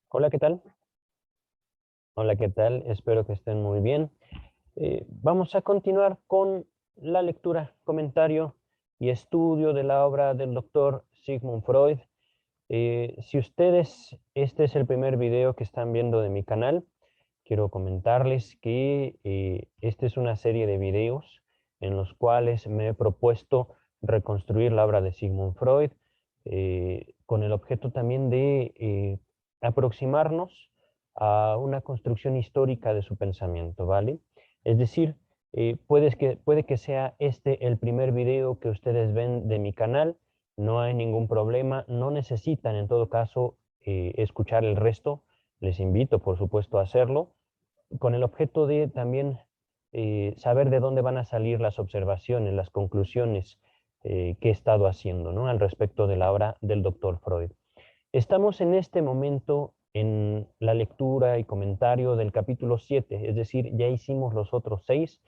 Hola, ¿qué tal? Hola, ¿qué tal? Espero que estén muy bien. Vamos a continuar con la lectura, comentario y estudio de la obra del doctor Sigmund Freud. Si ustedes, este es el primer video que están viendo de mi canal, quiero comentarles que esta es una serie de videos en los cuales me he propuesto reconstruir la obra de Sigmund Freud con el objeto también de aproximarnos a una construcción histórica de su pensamiento, ¿vale? Es decir, puede que sea este el primer video que ustedes ven de mi canal, no hay ningún problema, no necesitan en todo caso escuchar el resto, les invito por supuesto a hacerlo, con el objeto de también saber de dónde van a salir las observaciones, las conclusiones que he estado haciendo, ¿no?, al respecto de la obra del doctor Freud. Estamos en este momento en la lectura y comentario del capítulo 7, es decir, ya hicimos los otros 6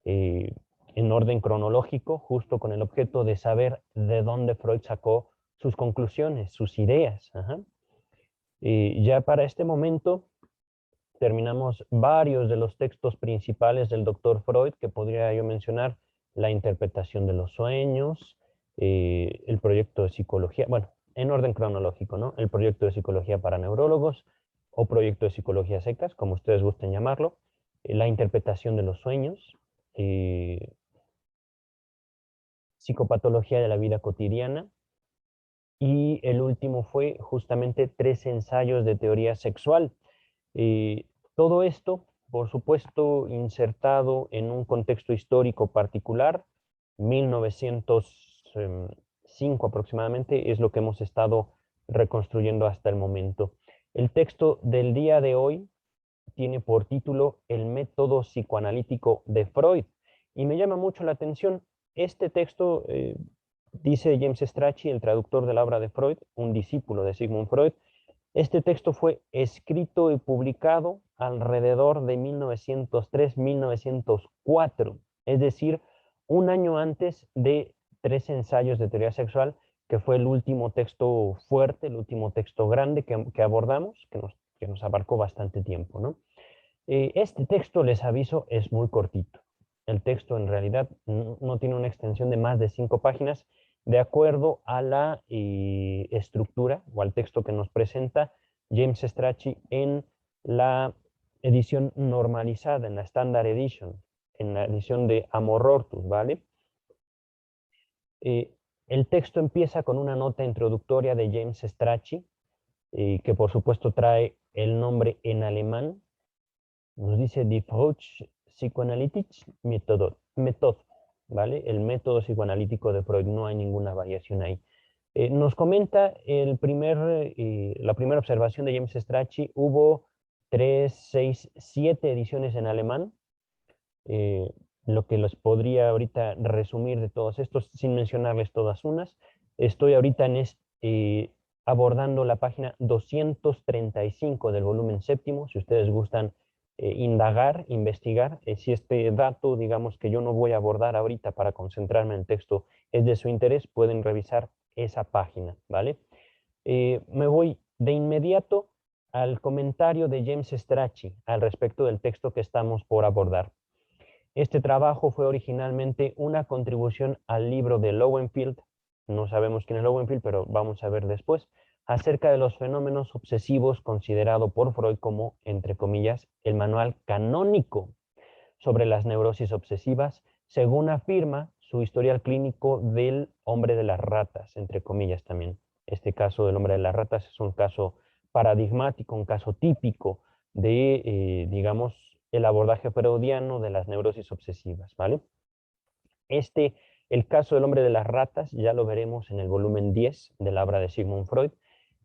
eh, en orden cronológico, justo con el objeto de saber de dónde Freud sacó sus conclusiones, sus ideas. Ajá. Ya para este momento terminamos varios de los textos principales del doctor Freud, que podría yo mencionar: la interpretación de los sueños, el proyecto de psicología, bueno, en orden cronológico, ¿no? El proyecto de psicología para neurólogos, o proyecto de psicología secas, como ustedes gusten llamarlo, la interpretación de los sueños, psicopatología de la vida cotidiana, y el último fue justamente 3 ensayos de teoría sexual. Eh, Todo esto, por supuesto, insertado en un contexto histórico particular, 1905 aproximadamente, es lo que hemos estado reconstruyendo hasta el momento. El texto del día de hoy tiene por título El método psicoanalítico de Freud, y me llama mucho la atención este texto. Dice James Strachey, el traductor de la obra de Freud, un discípulo de Sigmund Freud, este texto fue escrito y publicado alrededor de 1903-1904, es decir, un año antes de 3 ensayos de teoría sexual, que fue el último texto fuerte, el último texto grande que abordamos, que nos abarcó bastante tiempo, ¿no? Este texto, les aviso, es muy cortito. El texto en realidad no tiene una extensión de más de 5 páginas, de acuerdo a la estructura o al texto que nos presenta James Strachey en la edición normalizada, en la Standard Edition, en la edición de Amor Hortus, ¿vale? El texto empieza con una nota introductoria de James Strachey, que por supuesto trae el nombre en alemán. Nos dice Die Psychoanalytische Method, ¿vale? El método psicoanalítico de Freud, no hay ninguna variación ahí. Nos comenta la primera observación de James Strachey: hubo 3, 6, 7 ediciones en alemán. Lo que los podría ahorita resumir de todos estos, sin mencionarles todas unas. Estoy ahorita abordando la página 235 del volumen séptimo, si ustedes gustan indagar, investigar, si este dato, digamos, que yo no voy a abordar ahorita para concentrarme en el texto, es de su interés, pueden revisar esa página, ¿vale? Me voy de inmediato al comentario de James Strachey al respecto del texto que estamos por abordar. Este trabajo fue originalmente una contribución al libro de Lowenfield, no sabemos quién es Lowenfield, pero vamos a ver después, acerca de los fenómenos obsesivos, considerado por Freud como, entre comillas, el manual canónico sobre las neurosis obsesivas, según afirma su historial clínico del hombre de las ratas, entre comillas también. Este caso del hombre de las ratas es un caso paradigmático, un caso típico de, digamos, el abordaje freudiano de las neurosis obsesivas, ¿vale? El caso del hombre de las ratas, ya lo veremos en el volumen 10 de la obra de Sigmund Freud.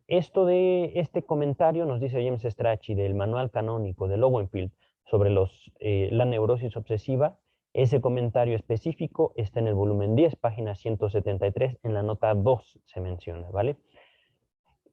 Este comentario, nos dice James Strachey, del manual canónico de Lowenfield sobre la neurosis obsesiva, ese comentario específico está en el volumen 10, página 173, en la nota 2 se menciona, ¿vale?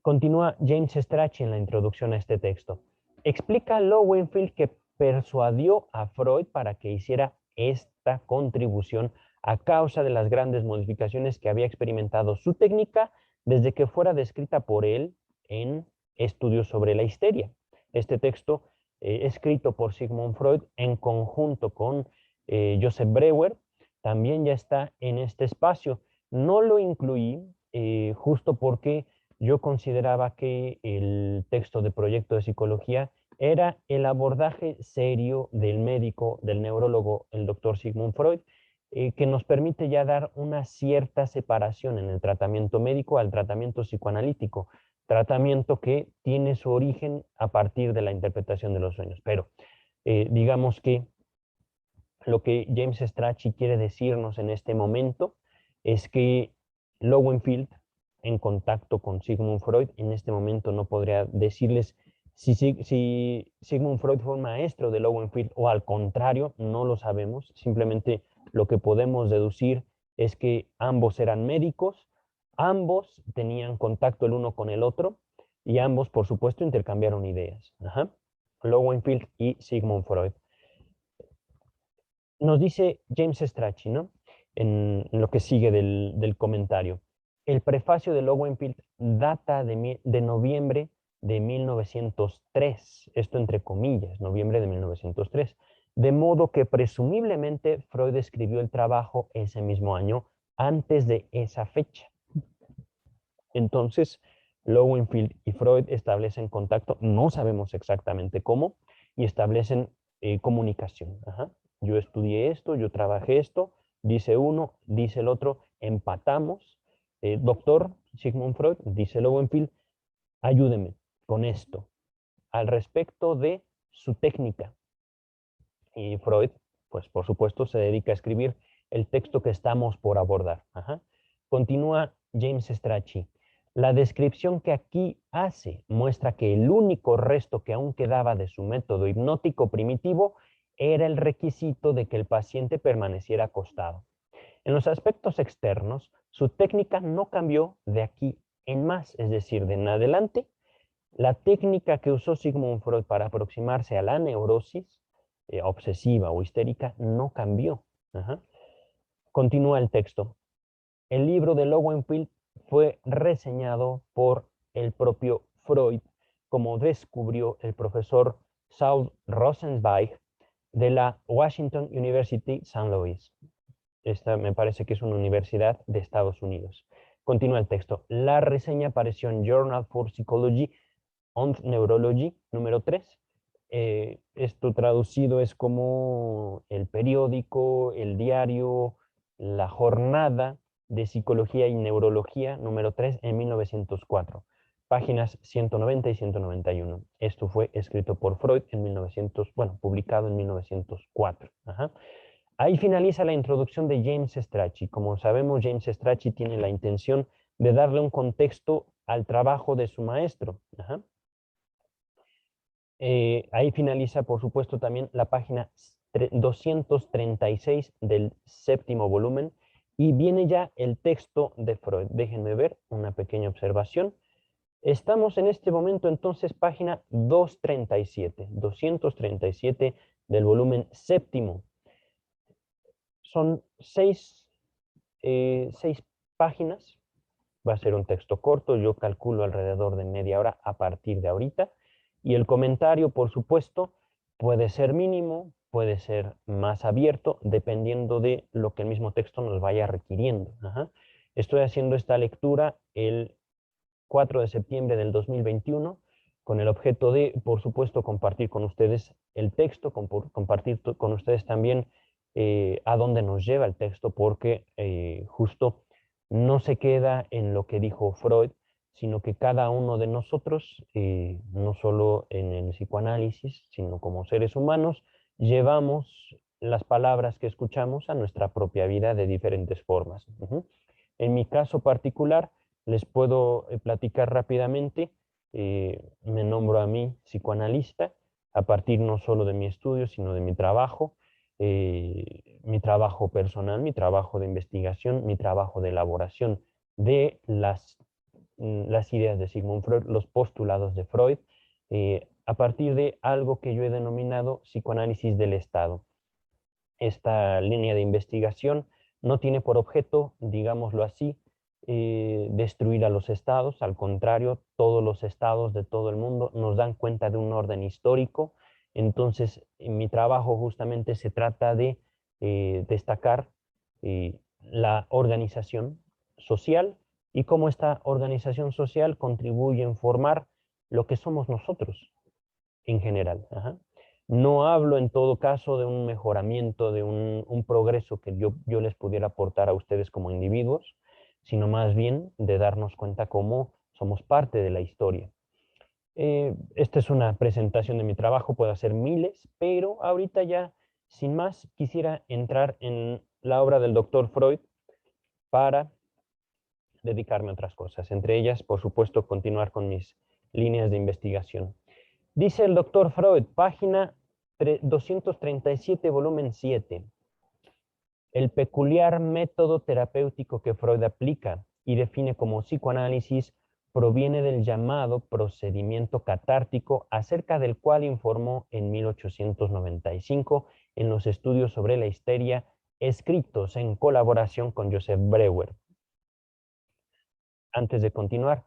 Continúa James Strachey en la introducción a este texto. Explica Lowenfield que persuadió a Freud para que hiciera esta contribución a causa de las grandes modificaciones que había experimentado su técnica desde que fuera descrita por él en Estudios sobre la histeria. Este texto, escrito por Sigmund Freud en conjunto con Joseph Breuer, también ya está en este espacio. No lo incluí justo porque yo consideraba que el texto de Proyecto de Psicología era el abordaje serio del médico, del neurólogo, el doctor Sigmund Freud, que nos permite ya dar una cierta separación en el tratamiento médico al tratamiento psicoanalítico, tratamiento que tiene su origen a partir de la interpretación de los sueños. Pero digamos que lo que James Strachey quiere decirnos en este momento es que Lowenfield, en contacto con Sigmund Freud, en este momento no podría decirles si Sigmund Freud fue un maestro de Lowenfield o al contrario, no lo sabemos. Simplemente lo que podemos deducir es que ambos eran médicos, ambos tenían contacto el uno con el otro y ambos, por supuesto, intercambiaron ideas. Ajá. Lowenfield y Sigmund Freud. Nos dice James Strachey, ¿no? En lo que sigue del comentario. El prefacio de Lowenfield data de noviembre de 1903, esto entre comillas, noviembre de 1903, de modo que presumiblemente Freud escribió el trabajo ese mismo año, antes de esa fecha. Entonces, Lowenfield y Freud establecen contacto, no sabemos exactamente cómo, y establecen comunicación. Ajá. Yo estudié esto, yo trabajé esto, dice uno, dice el otro, empatamos. Doctor Sigmund Freud, dice Lowenfield, ayúdeme con esto, al respecto de su técnica. Y Freud, pues por supuesto, se dedica a escribir el texto que estamos por abordar. Ajá. Continúa James Strachey. La descripción que aquí hace muestra que el único resto que aún quedaba de su método hipnótico primitivo era el requisito de que el paciente permaneciera acostado. En los aspectos externos, su técnica no cambió de aquí en más, es decir, de en adelante. La técnica que usó Sigmund Freud para aproximarse a la neurosis obsesiva o histérica no cambió. Ajá. Continúa el texto. El libro de Lowenfield fue reseñado por el propio Freud, como descubrió el profesor Saul Rosenzweig de la Washington University St. Louis. Esta me parece que es una universidad de Estados Unidos. Continúa el texto. La reseña apareció en Journal for Psychology and Neurology número 3. Esto traducido es como el periódico, el diario, la jornada de Psicología y Neurología número 3 en 1904. Páginas 190 y 191. Esto fue escrito por Freud en 1900, bueno, publicado en 1904. Ajá. Ahí finaliza la introducción de James Strachey. Como sabemos, James Strachey tiene la intención de darle un contexto al trabajo de su maestro. Ajá. Ahí finaliza, por supuesto, también la página 236 del séptimo volumen y viene ya el texto de Freud. Déjenme ver una pequeña observación. Estamos en este momento entonces página 237 del volumen séptimo. Son seis páginas. Va a ser un texto corto, yo calculo alrededor de media hora a partir de ahorita. Y el comentario, por supuesto, puede ser mínimo, puede ser más abierto, dependiendo de lo que el mismo texto nos vaya requiriendo. Ajá. Estoy haciendo esta lectura el 4 de septiembre del 2021 con el objeto de, por supuesto, compartir con ustedes el texto, compartir con ustedes también a dónde nos lleva el texto, porque justo no se queda en lo que dijo Freud, sino que cada uno de nosotros, no solo en el psicoanálisis, sino como seres humanos, llevamos las palabras que escuchamos a nuestra propia vida de diferentes formas. En mi caso particular, les puedo platicar rápidamente, me nombro a mí psicoanalista, a partir no solo de mi estudio, sino de mi trabajo personal, mi trabajo de investigación, mi trabajo de elaboración de las ideas de Sigmund Freud, los postulados de Freud, a partir de algo que yo he denominado psicoanálisis del Estado. Esta línea de investigación no tiene por objeto, digámoslo así, destruir a los estados. Al contrario, todos los estados de todo el mundo nos dan cuenta de un orden histórico. Entonces, en mi trabajo justamente se trata de destacar la organización social y cómo esta organización social contribuye en formar lo que somos nosotros en general. Ajá. No hablo en todo caso de un mejoramiento, de un progreso que yo les pudiera aportar a ustedes como individuos, sino más bien de darnos cuenta cómo somos parte de la historia. Esta es una presentación de mi trabajo, puedo hacer miles, pero ahorita ya, sin más, quisiera entrar en la obra del doctor Freud para dedicarme a otras cosas, entre ellas, por supuesto, continuar con mis líneas de investigación. Dice el doctor Freud, página 237, volumen 7. El peculiar método terapéutico que Freud aplica y define como psicoanálisis proviene del llamado procedimiento catártico, acerca del cual informó en 1895 en los estudios sobre la histeria, escritos en colaboración con Joseph Breuer. Antes de continuar,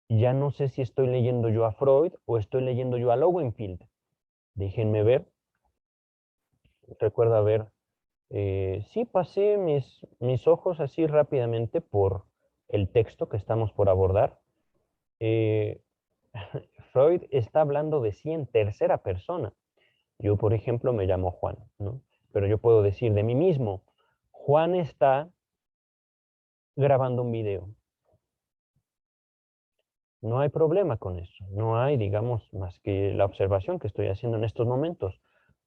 ya no sé si estoy leyendo yo a Freud o estoy leyendo yo a Lowenfield. Déjenme ver. Recuerdo haber... sí, pasé mis ojos así rápidamente por el texto que estamos por abordar. Eh, Freud está hablando de sí en tercera persona. Yo, por ejemplo, me llamo Juan, ¿no? Pero yo puedo decir de mí mismo, Juan está grabando un video. No hay problema con eso. No hay, digamos, más que la observación que estoy haciendo en estos momentos.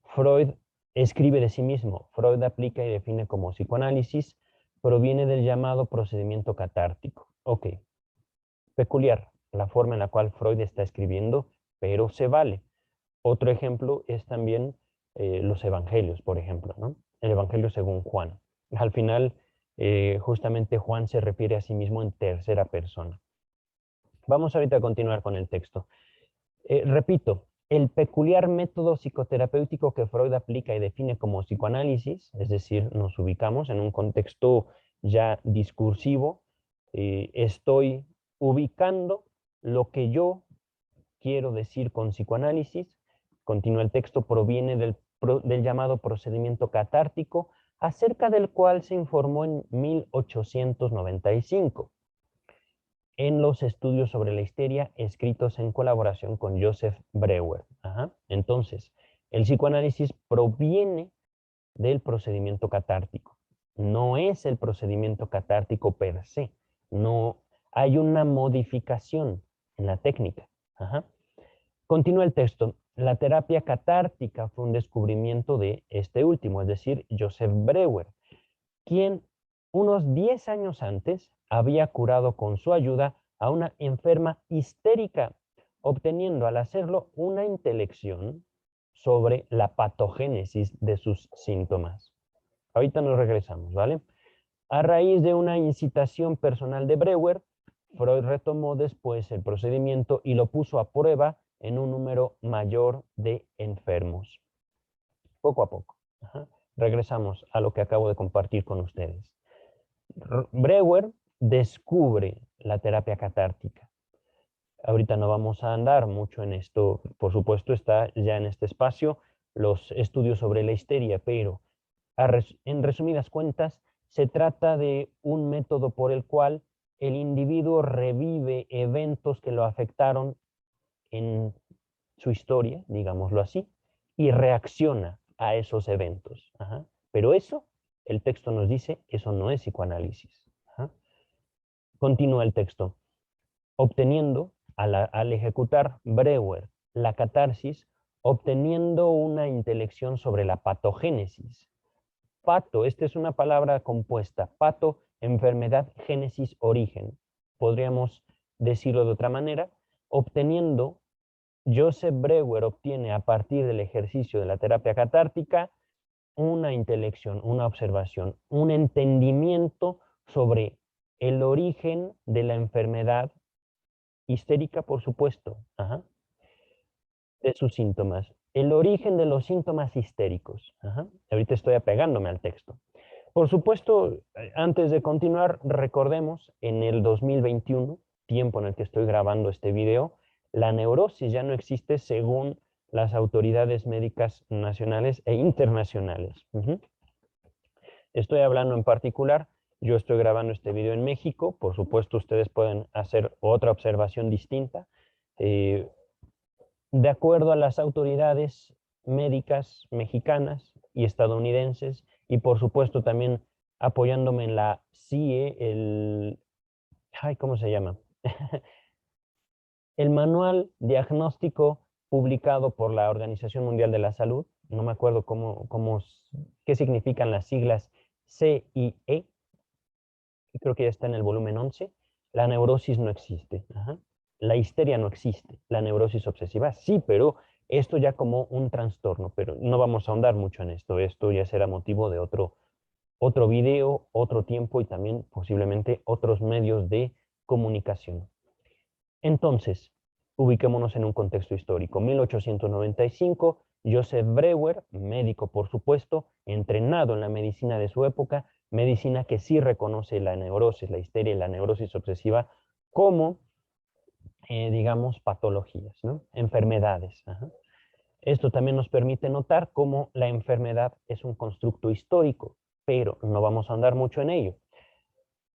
Freud escribe de sí mismo. Freud aplica y define como psicoanálisis, proviene del llamado procedimiento catártico. Ok. Peculiar la forma en la cual Freud está escribiendo, pero se vale. Otro ejemplo es también los evangelios, por ejemplo, ¿no? El evangelio según Juan. Al final, justamente Juan se refiere a sí mismo en tercera persona. Vamos ahorita a continuar con el texto. Repito, el peculiar método psicoterapéutico que Freud aplica y define como psicoanálisis, es decir, nos ubicamos en un contexto ya discursivo, estoy ubicando lo que yo quiero decir con psicoanálisis. Continúa el texto, proviene del llamado procedimiento catártico, acerca del cual se informó en 1895 en los estudios sobre la histeria escritos en colaboración con Joseph Breuer. Ajá. Entonces, el psicoanálisis proviene del procedimiento catártico. No es el procedimiento catártico per se. No hay una modificación en la técnica. Ajá. Continúa el texto. La terapia catártica fue un descubrimiento de este último, es decir, Joseph Breuer, quien unos 10 años antes había curado con su ayuda a una enferma histérica, obteniendo al hacerlo una intelección sobre la patogénesis de sus síntomas. Ahorita nos regresamos, ¿vale? A raíz de una incitación personal de Breuer, Freud retomó después el procedimiento y lo puso a prueba en un número mayor de enfermos. Poco a poco. Ajá. Regresamos a lo que acabo de compartir con ustedes. Breuer descubre la terapia catártica. Ahorita no vamos a andar mucho en esto, por supuesto está ya en este espacio los estudios sobre la histeria, pero en resumidas cuentas se trata de un método por el cual el individuo revive eventos que lo afectaron en su historia, digámoslo así, y reacciona a esos eventos. Ajá. Pero eso, el texto nos dice, eso no es psicoanálisis. Ajá. Continúa el texto. Obteniendo, al ejecutar Breuer la catarsis, obteniendo una intelección sobre la patogénesis. Pato, esta es una palabra compuesta. Pato, enfermedad, génesis, origen. Podríamos decirlo de otra manera. Obteniendo, Joseph Breuer obtiene a partir del ejercicio de la terapia catártica una intelección, una observación, un entendimiento sobre el origen de la enfermedad histérica, por supuesto, ajá, de sus síntomas. El origen de los síntomas histéricos. Ajá. Ahorita estoy apegándome al texto. Por supuesto, antes de continuar, recordemos, en el 2021, tiempo en el que estoy grabando este video, la neurosis ya no existe según las autoridades médicas nacionales e internacionales. Estoy hablando en particular, yo estoy grabando este video en México, por supuesto ustedes pueden hacer otra observación distinta. De acuerdo a las autoridades médicas mexicanas y estadounidenses, y por supuesto también apoyándome en la CIE, ¿cómo se llama? El manual diagnóstico publicado por la Organización Mundial de la Salud, no me acuerdo qué significan las siglas CIE, creo que ya está en el volumen 11, la neurosis no existe. La histeria no existe, la neurosis obsesiva sí, pero esto ya como un trastorno, pero no vamos a ahondar mucho en esto, esto ya será motivo de otro video, otro tiempo y también posiblemente otros medios de comunicación. Entonces, ubiquémonos en un contexto histórico. 1895, Joseph Breuer, médico por supuesto, entrenado en la medicina de su época, medicina que sí reconoce la neurosis, la histeria y la neurosis obsesiva como, digamos, patologías, ¿no? Enfermedades. Esto también nos permite notar cómo la enfermedad es un constructo histórico, pero no vamos a andar mucho en ello.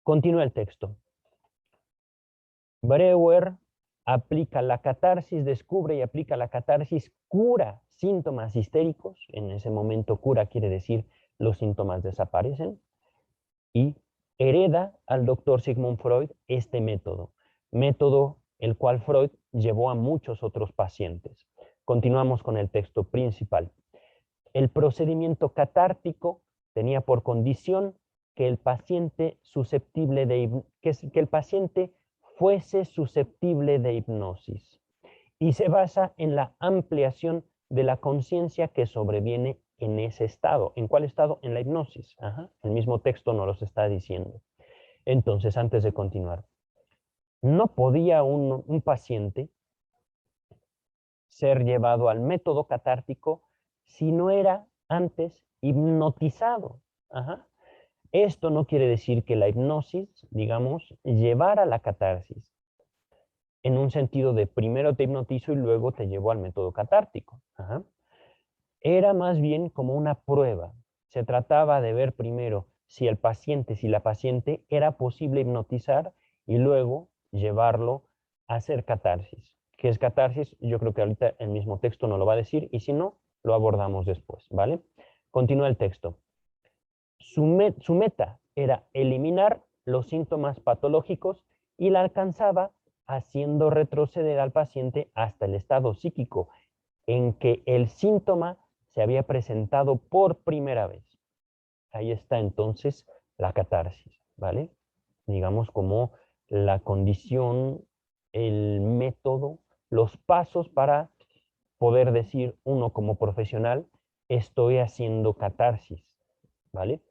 Continúa el texto. Breuer aplica la catarsis, descubre y aplica la catarsis, cura síntomas histéricos. En ese momento cura quiere decir los síntomas desaparecen. Y hereda al doctor Sigmund Freud este método el cual Freud llevó a muchos otros pacientes. Continuamos con el texto principal. El procedimiento catártico tenía por condición que el paciente fuese susceptible de hipnosis y se basa en la ampliación de la conciencia que sobreviene en ese estado. ¿En cuál estado? En la hipnosis. El mismo texto nos lo está diciendo. Entonces, antes de continuar, no podía un paciente ser llevado al método catártico si no era antes hipnotizado. Esto no quiere decir que la hipnosis, digamos, llevara a la catarsis, en un sentido de primero te hipnotizo y luego te llevo al método catártico. Era más bien como una prueba. Se trataba de ver primero si la paciente era posible hipnotizar y luego llevarlo a hacer catarsis. ¿Qué es catarsis? Yo creo que ahorita el mismo texto no lo va a decir y si no, lo abordamos después, ¿vale? Continúa el texto. Su meta era eliminar los síntomas patológicos y la alcanzaba haciendo retroceder al paciente hasta el estado psíquico en que el síntoma se había presentado por primera vez. Ahí está entonces la catarsis, ¿vale? Digamos como la condición, el método, los pasos para poder decir uno como profesional, estoy haciendo catarsis, ¿vale?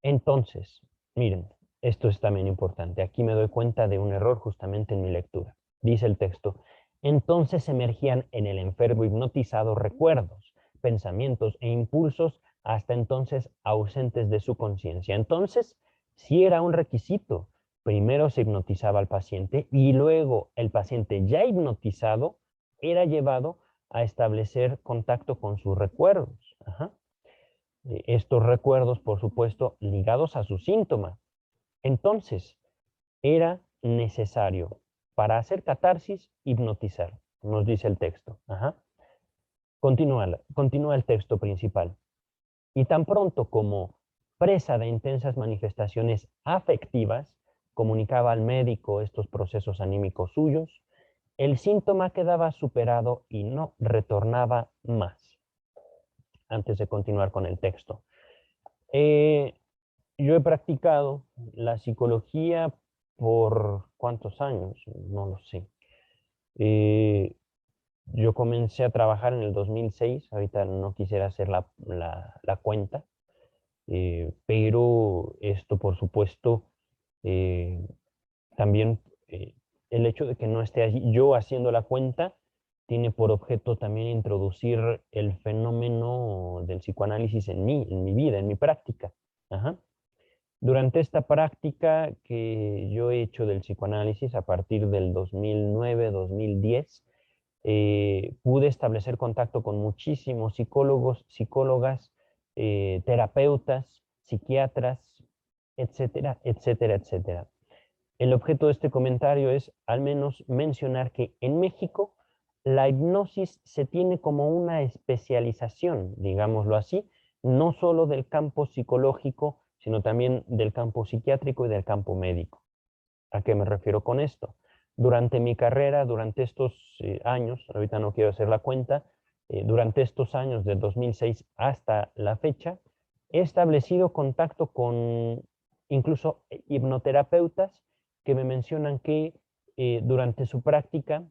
Entonces, miren, esto es también importante. Aquí me doy cuenta de un error justamente en mi lectura. Dice el texto, entonces emergían en el enfermo hipnotizado recuerdos, pensamientos e impulsos hasta entonces ausentes de su conciencia. Entonces, si era un requisito, primero se hipnotizaba al paciente y luego el paciente ya hipnotizado era llevado a establecer contacto con sus recuerdos. Estos recuerdos, por supuesto, ligados a su síntoma. Entonces, era necesario para hacer catarsis hipnotizar, nos dice el texto. Continúa el texto principal. Y tan pronto como presa de intensas manifestaciones afectivas, comunicaba al médico estos procesos anímicos suyos, el síntoma quedaba superado y no retornaba más. Antes de continuar con el texto. Yo he practicado la psicología por ¿cuántos años? No lo sé. Yo comencé a trabajar en el 2006, ahorita no quisiera hacer la cuenta, pero esto por supuesto también el hecho de que no esté allí yo haciendo la cuenta tiene por objeto también introducir el fenómeno del psicoanálisis en mi vida, en mi práctica. Ajá. Durante esta práctica que yo he hecho del psicoanálisis a partir del 2009-2010, pude establecer contacto con muchísimos psicólogos, psicólogas, terapeutas, psiquiatras, etcétera, etcétera, etcétera. El objeto de este comentario es al menos mencionar que en México la hipnosis se tiene como una especialización, digámoslo así, no solo del campo psicológico, sino también del campo psiquiátrico y del campo médico. ¿A qué me refiero con esto? Durante mi carrera, durante estos años, ahorita no quiero hacer la cuenta, durante estos años de 2006 hasta la fecha, he establecido contacto con incluso hipnoterapeutas que me mencionan que durante su práctica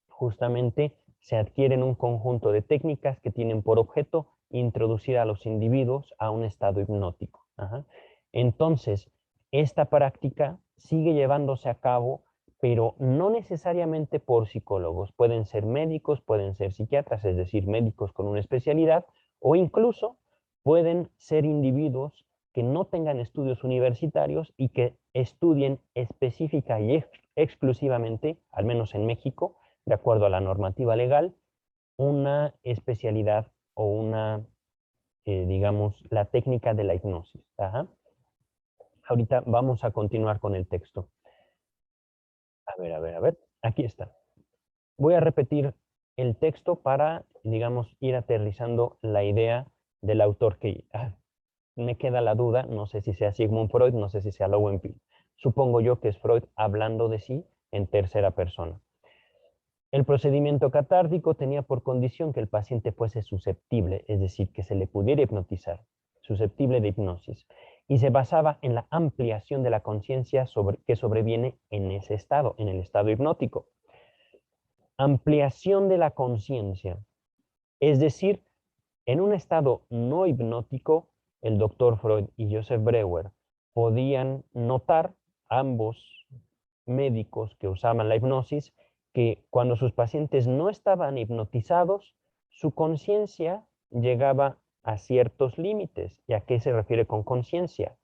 justamente se adquieren un conjunto de técnicas que tienen por objeto introducir a los individuos a un estado hipnótico. Ajá. Entonces, esta práctica sigue llevándose a cabo, pero no necesariamente por psicólogos. Pueden ser médicos, pueden ser psiquiatras, es decir, médicos con una especialidad, o incluso pueden ser individuos que no tengan estudios universitarios y que estudien específica y exclusivamente, al menos en México, de acuerdo a la normativa legal, una especialidad o una, digamos, la técnica de la hipnosis. Ajá. Ahorita vamos a continuar con el texto. A ver, aquí está. Voy a repetir el texto para, digamos, ir aterrizando la idea del autor que me queda la duda, no sé si sea Sigmund Freud, no sé si sea Lowenfield. Supongo yo que es Freud hablando de sí en tercera persona. El procedimiento catártico tenía por condición que el paciente fuese susceptible, es decir, que se le pudiera hipnotizar, susceptible de hipnosis, y se basaba en la ampliación de la conciencia que sobreviene en ese estado, en el estado hipnótico. Ampliación de la conciencia, es decir, en un estado no hipnótico, el doctor Freud y Joseph Breuer podían notar, ambos médicos que usaban la hipnosis, que cuando sus pacientes no estaban hipnotizados, su conciencia llegaba a ciertos límites. ¿Y a qué se refiere con conciencia?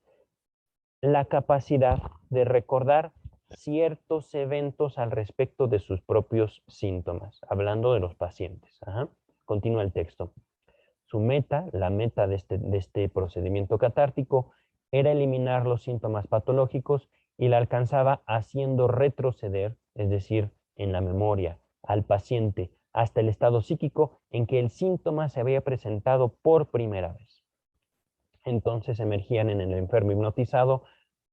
La capacidad de recordar ciertos eventos al respecto de sus propios síntomas, hablando de los pacientes. Ajá. Continúa el texto. Su meta, la meta de este procedimiento catártico, era eliminar los síntomas patológicos y la alcanzaba haciendo retroceder, es decir, en la memoria, al paciente hasta el estado psíquico en que el síntoma se había presentado por primera vez. Entonces emergían en el enfermo hipnotizado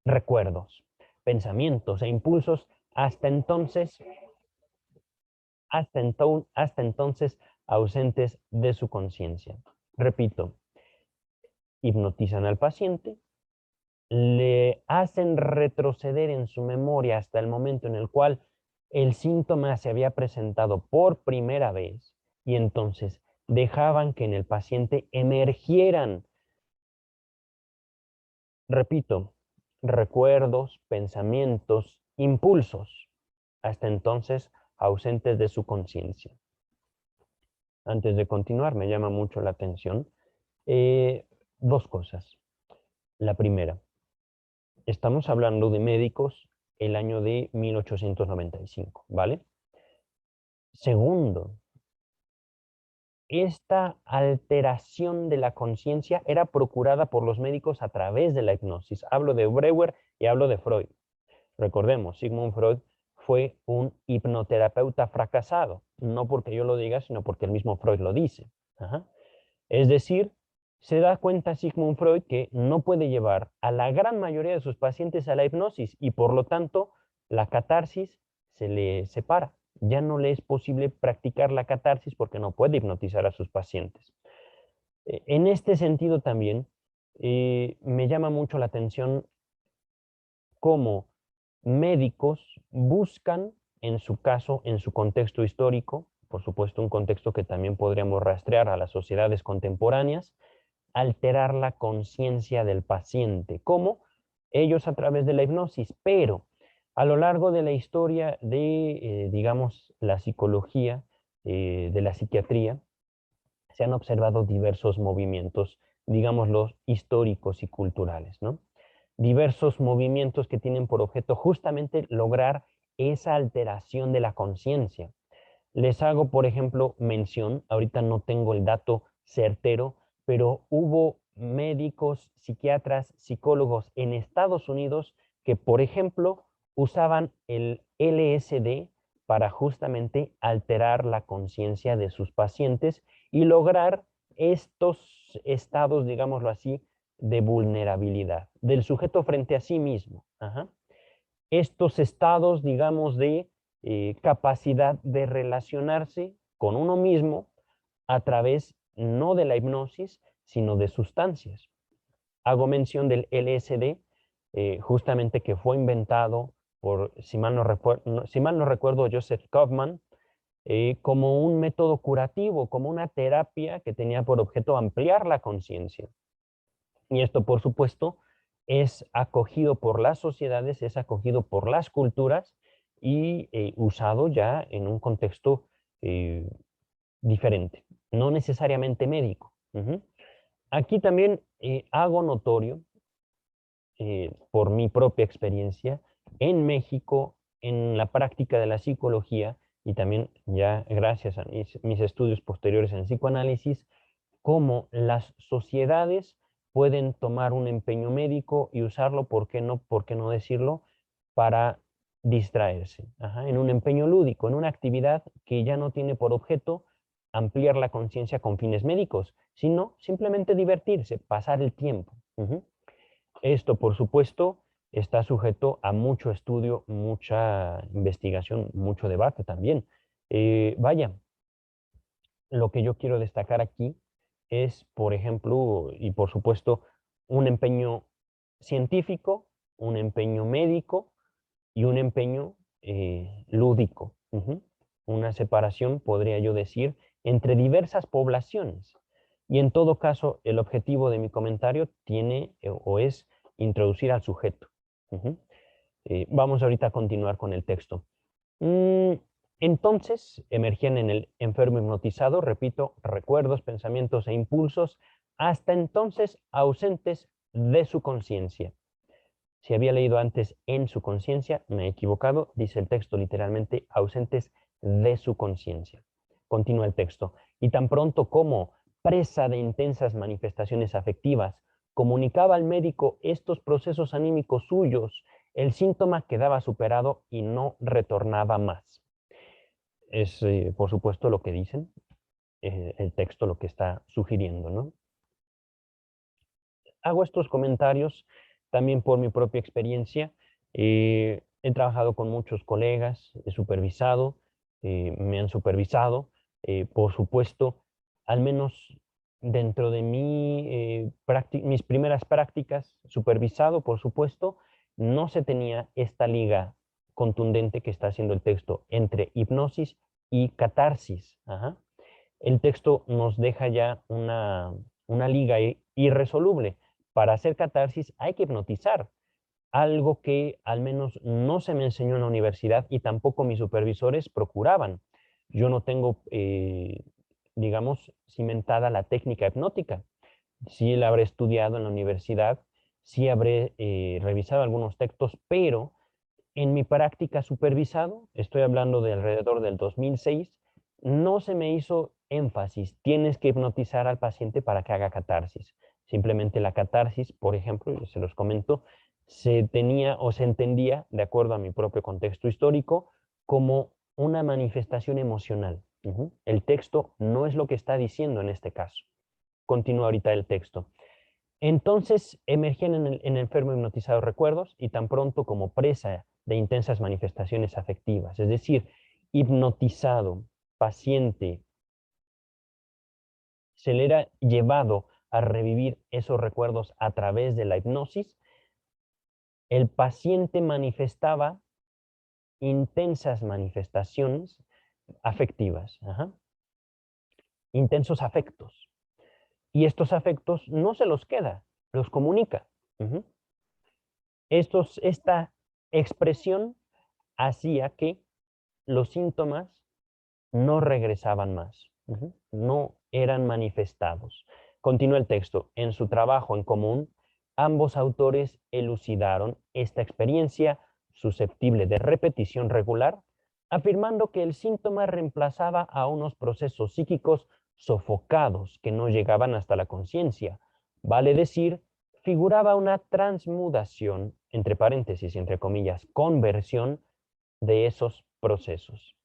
recuerdos, pensamientos e impulsos hasta entonces ausentes de su conciencia. Repito, hipnotizan al paciente, le hacen retroceder en su memoria hasta el momento en el cual el síntoma se había presentado por primera vez y entonces dejaban que en el paciente emergieran, repito, recuerdos, pensamientos, impulsos, hasta entonces ausentes de su conciencia. Antes de continuar, me llama mucho la atención dos cosas. La primera, estamos hablando de médicos el año de 1895, ¿vale? Segundo, esta alteración de la conciencia era procurada por los médicos a través de la hipnosis. Hablo de Breuer y hablo de Freud. Recordemos, Sigmund Freud fue un hipnoterapeuta fracasado, no porque yo lo diga, sino porque el mismo Freud lo dice. Ajá. Es decir, se da cuenta Sigmund Freud que no puede llevar a la gran mayoría de sus pacientes a la hipnosis y por lo tanto la catarsis se le separa. Ya no le es posible practicar la catarsis porque no puede hipnotizar a sus pacientes. En este sentido también me llama mucho la atención cómo médicos buscan, en su caso, en su contexto histórico, por supuesto un contexto que también podríamos rastrear a las sociedades contemporáneas, alterar la conciencia del paciente, como ellos a través de la hipnosis, pero a lo largo de la historia de, digamos, la psicología, de la psiquiatría, se han observado diversos movimientos, digámoslo, históricos y culturales, ¿no? Diversos movimientos que tienen por objeto justamente lograr esa alteración de la conciencia. Les hago, por ejemplo, mención, ahorita no tengo el dato certero, pero hubo médicos, psiquiatras, psicólogos en Estados Unidos que, por ejemplo, usaban el LSD para justamente alterar la conciencia de sus pacientes y lograr estos estados, digámoslo así, de vulnerabilidad del sujeto frente a sí mismo. Ajá. Estos estados, digamos, de capacidad de relacionarse con uno mismo a través no de la hipnosis, sino de sustancias. Hago mención del LSD, justamente que fue inventado por, si mal no recuerdo, Joseph Kaufman, como un método curativo, como una terapia que tenía por objeto ampliar la conciencia. Y esto, por supuesto, es acogido por las sociedades, es acogido por las culturas y usado ya en un contexto eh, diferente, no necesariamente médico. Ujú. Aquí también hago notorio, por mi propia experiencia, en México, en la práctica de la psicología y también ya gracias a mis estudios posteriores en psicoanálisis, cómo las sociedades pueden tomar un empeño médico y usarlo, por qué no decirlo, para distraerse, ajá, en un empeño lúdico, en una actividad que ya no tiene por objeto ampliar la conciencia con fines médicos, sino simplemente divertirse, pasar el tiempo. Ujú. Esto, por supuesto, está sujeto a mucho estudio, mucha investigación, mucho debate también. Vaya, lo que yo quiero destacar aquí es, por ejemplo, y por supuesto, un empeño científico, un empeño médico y un empeño lúdico. Ujú. Una separación, podría yo decir, entre diversas poblaciones. Y en todo caso, el objetivo de mi comentario tiene o es introducir al sujeto. Ujú. Vamos ahorita a continuar con el texto. Mm, entonces emergían en el enfermo hipnotizado, repito, recuerdos, pensamientos e impulsos, hasta entonces ausentes de su conciencia. Si había leído antes en su conciencia, me he equivocado, dice el texto literalmente, ausentes de su conciencia. Continúa el texto. Y tan pronto como, presa de intensas manifestaciones afectivas, comunicaba al médico estos procesos anímicos suyos, el síntoma quedaba superado y no retornaba más. Es, por supuesto, lo que dicen, el texto lo que está sugiriendo, ¿no? Hago estos comentarios también por mi propia experiencia. He trabajado con muchos colegas, he supervisado, me han supervisado, por supuesto, al menos dentro de mis primeras prácticas, supervisado, por supuesto, no se tenía esta liga contundente que está haciendo el texto entre hipnosis y catarsis. Ajá. El texto nos deja ya una liga irresoluble. Para hacer catarsis hay que hipnotizar, algo que al menos no se me enseñó en la universidad y tampoco mis supervisores procuraban. Yo no tengo, digamos, cimentada la técnica hipnótica. Sí la habré estudiado en la universidad, sí habré revisado algunos textos, pero en mi práctica supervisado, estoy hablando de alrededor del 2006, no se me hizo énfasis, tienes que hipnotizar al paciente para que haga catarsis. Simplemente la catarsis, por ejemplo, y se los comento, se tenía o se entendía, de acuerdo a mi propio contexto histórico, como una manifestación emocional. El texto no es lo que está diciendo en este caso. Continúa ahorita el texto. Entonces emergían en el enfermo hipnotizado recuerdos y tan pronto como presa de intensas manifestaciones afectivas, es decir, hipnotizado, paciente, se le era llevado a revivir esos recuerdos a través de la hipnosis, el paciente manifestaba intensas manifestaciones afectivas, ajá, intensos afectos. Y estos afectos no se los queda, los comunica. Ujú. Esta expresión hacía que los síntomas no regresaban más, no eran manifestados. Continúa el texto. En su trabajo en común, ambos autores elucidaron esta experiencia susceptible de repetición regular, afirmando que el síntoma reemplazaba a unos procesos psíquicos sofocados que no llegaban hasta la conciencia. Vale decir, figuraba una transmudación, entre paréntesis y entre comillas, conversión de esos procesos.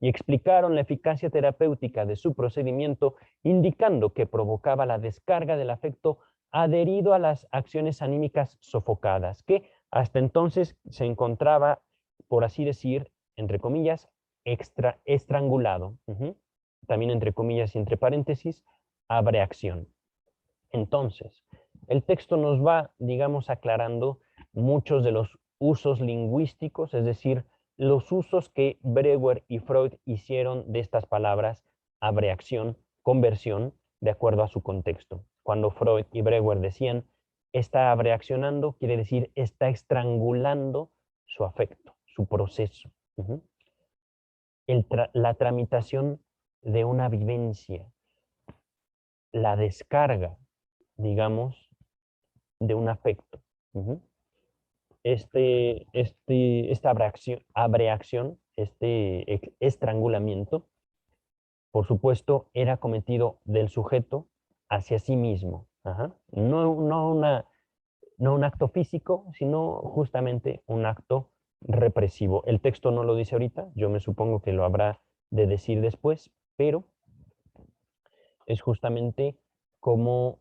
Y explicaron la eficacia terapéutica de su procedimiento, indicando que provocaba la descarga del afecto adherido a las acciones anímicas sofocadas, que hasta entonces se encontraba, por así decir, entre comillas, estrangulado. También entre comillas y entre paréntesis, abreacción. Entonces, el texto nos va, digamos, aclarando muchos de los usos lingüísticos, es decir, los usos que Breuer y Freud hicieron de estas palabras, abreacción, conversión, de acuerdo a su contexto. Cuando Freud y Breuer decían, está abreaccionando, quiere decir, está estrangulando su afecto, su proceso. La tramitación de una vivencia, la descarga, digamos, de un afecto. Esta abreacción, este estrangulamiento, por supuesto, era cometido del sujeto hacia sí mismo. No un acto físico, sino justamente un acto represivo. El texto no lo dice ahorita, yo me supongo que lo habrá de decir después, pero es justamente cómo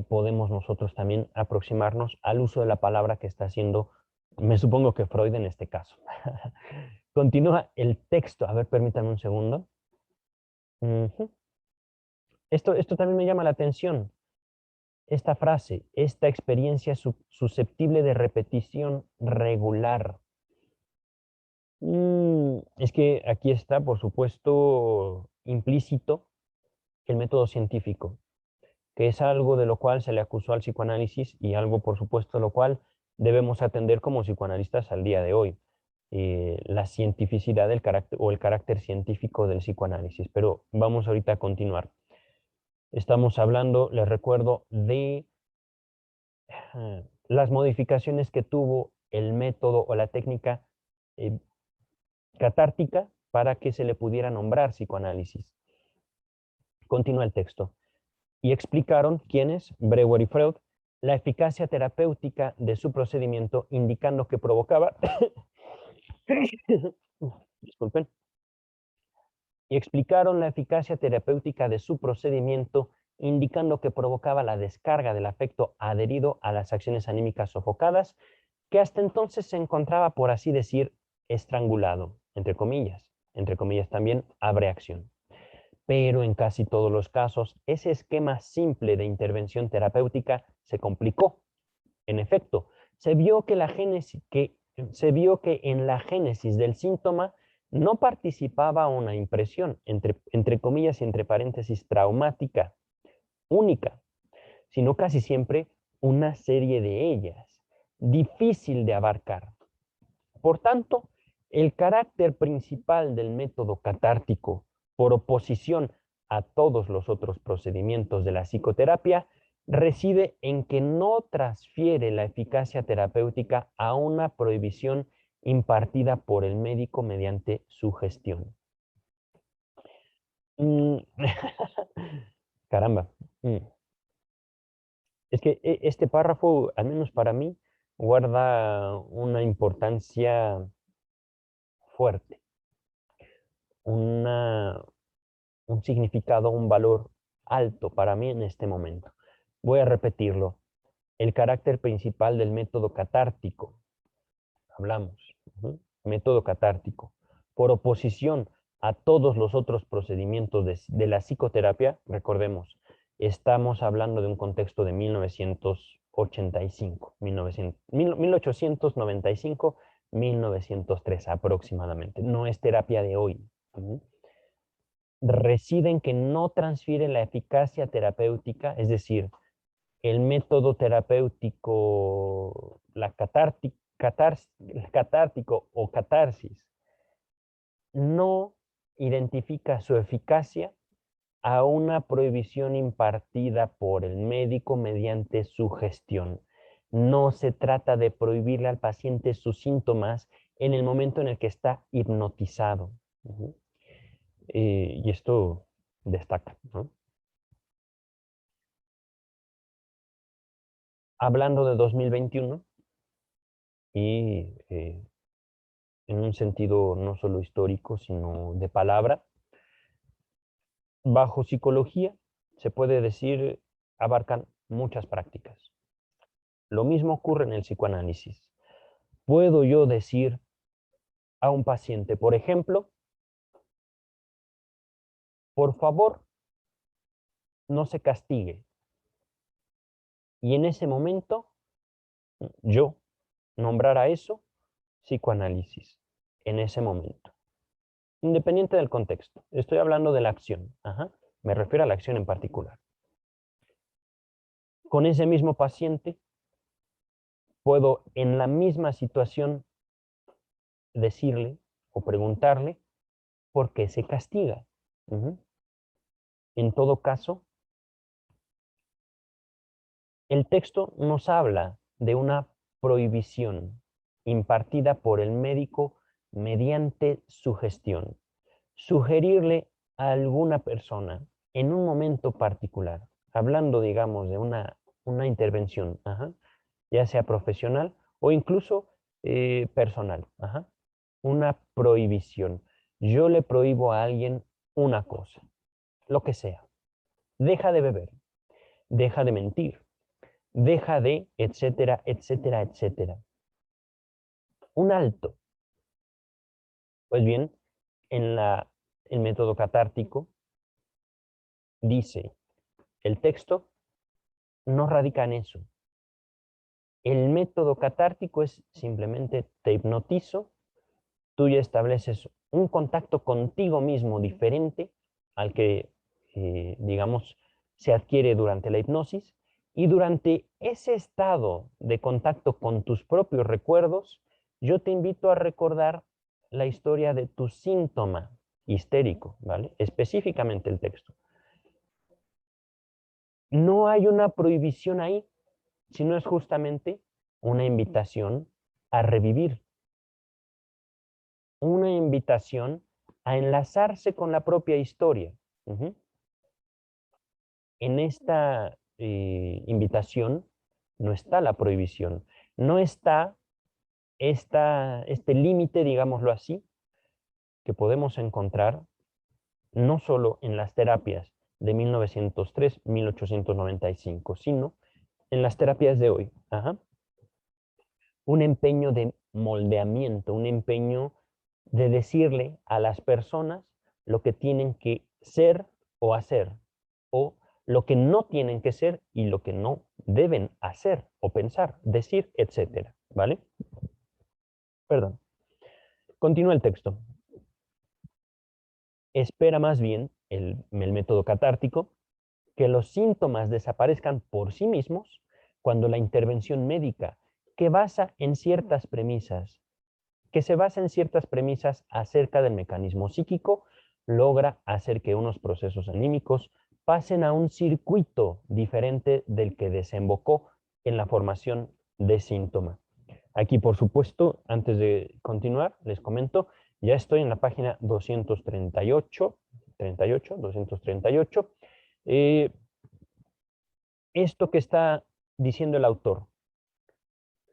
podemos nosotros también aproximarnos al uso de la palabra que está haciendo, me supongo que Freud en este caso. Continúa el texto. A ver, permítame un segundo. Esto también me llama la atención. Esta frase, esta experiencia susceptible de repetición regular. Es que aquí está, por supuesto, implícito el método científico, que es algo de lo cual se le acusó al psicoanálisis y algo, por supuesto, lo cual debemos atender como psicoanalistas al día de hoy. La cientificidad del carácter o el carácter científico del psicoanálisis. Pero vamos ahorita a continuar. Estamos hablando, les recuerdo, de las modificaciones que tuvo el método o la técnica catártica para que se le pudiera nombrar psicoanálisis. Continúa el texto. Y explicaron quiénes, Breuer y Freud, la eficacia terapéutica de su procedimiento, indicando que provocaba, disculpen, y explicaron la eficacia terapéutica de su procedimiento, indicando que provocaba la descarga del afecto adherido a las acciones anímicas sofocadas, que hasta entonces se encontraba, por así decir, estrangulado, entre comillas también, abreacción. Pero en casi todos los casos, ese esquema simple de intervención terapéutica se complicó. En efecto, se vio que en la génesis del síntoma no participaba una impresión, entre comillas y entre paréntesis, traumática, única, sino casi siempre una serie de ellas, difícil de abarcar. Por tanto, el carácter principal del método catártico, por oposición a todos los otros procedimientos de la psicoterapia, reside en que no transfiere la eficacia terapéutica a una prohibición impartida por el médico mediante su gestión. Caramba. Es que este párrafo, al menos para mí, guarda una importancia fuerte, un significado, un valor alto para mí en este momento. Voy a repetirlo. El carácter principal del método catártico, hablamos, método catártico, por oposición a todos los otros procedimientos de la psicoterapia, recordemos, estamos hablando de un contexto de 1985, 1895, 1903 aproximadamente. No es terapia de hoy. Reside en que no transfiere la eficacia terapéutica, es decir, el método terapéutico, catártico o catarsis, no identifica su eficacia a una prohibición impartida por el médico mediante sugestión. No se trata de prohibirle al paciente sus síntomas en el momento en el que está hipnotizado. Y esto destaca, ¿no? Hablando de 2021 y en un sentido no solo histórico, sino de palabra, bajo psicología se puede decir abarcan muchas prácticas. Lo mismo ocurre en el psicoanálisis. Puedo yo decir a un paciente, por ejemplo, por favor, no se castigue. Y en ese momento, yo nombrar a eso psicoanálisis, en ese momento. Independiente del contexto. Estoy hablando de la acción. Me refiero a la acción en particular. Con ese mismo paciente, puedo en la misma situación decirle o preguntarle por qué se castiga. En todo caso, el texto nos habla de una prohibición impartida por el médico mediante sugestión. Sugerirle a alguna persona en un momento particular, hablando, digamos, de una intervención, ya sea profesional o incluso personal, una prohibición. Yo le prohíbo a alguien una cosa, lo que sea. Deja de beber, deja de mentir, deja de, etcétera, etcétera, etcétera. Un alto. Pues bien, en el método catártico dice, el texto no radica en eso. El método catártico es simplemente te hipnotizo, tú ya estableces un contacto contigo mismo diferente al que, digamos, se adquiere durante la hipnosis, y durante ese estado de contacto con tus propios recuerdos, yo te invito a recordar la historia de tu síntoma histérico, ¿vale? Específicamente el texto. No hay una prohibición ahí, sino es justamente una invitación a revivir, una invitación a enlazarse con la propia historia. En esta invitación no está la prohibición, no está este límite, digámoslo así, que podemos encontrar no solo en las terapias de 1903-1895, sino en las terapias de hoy. Un empeño de moldeamiento, un empeño de decirle a las personas lo que tienen que ser o hacer, o lo que no tienen que ser y lo que no deben hacer o pensar, decir, etcétera, ¿vale? Perdón. Continúa el texto. Espera más bien el método catártico que los síntomas desaparezcan por sí mismos cuando la intervención médica que se basa en ciertas premisas acerca del mecanismo psíquico, logra hacer que unos procesos anímicos pasen a un circuito diferente del que desembocó en la formación de síntoma. Aquí, por supuesto, antes de continuar, les comento, ya estoy en la página 238. Esto que está diciendo el autor,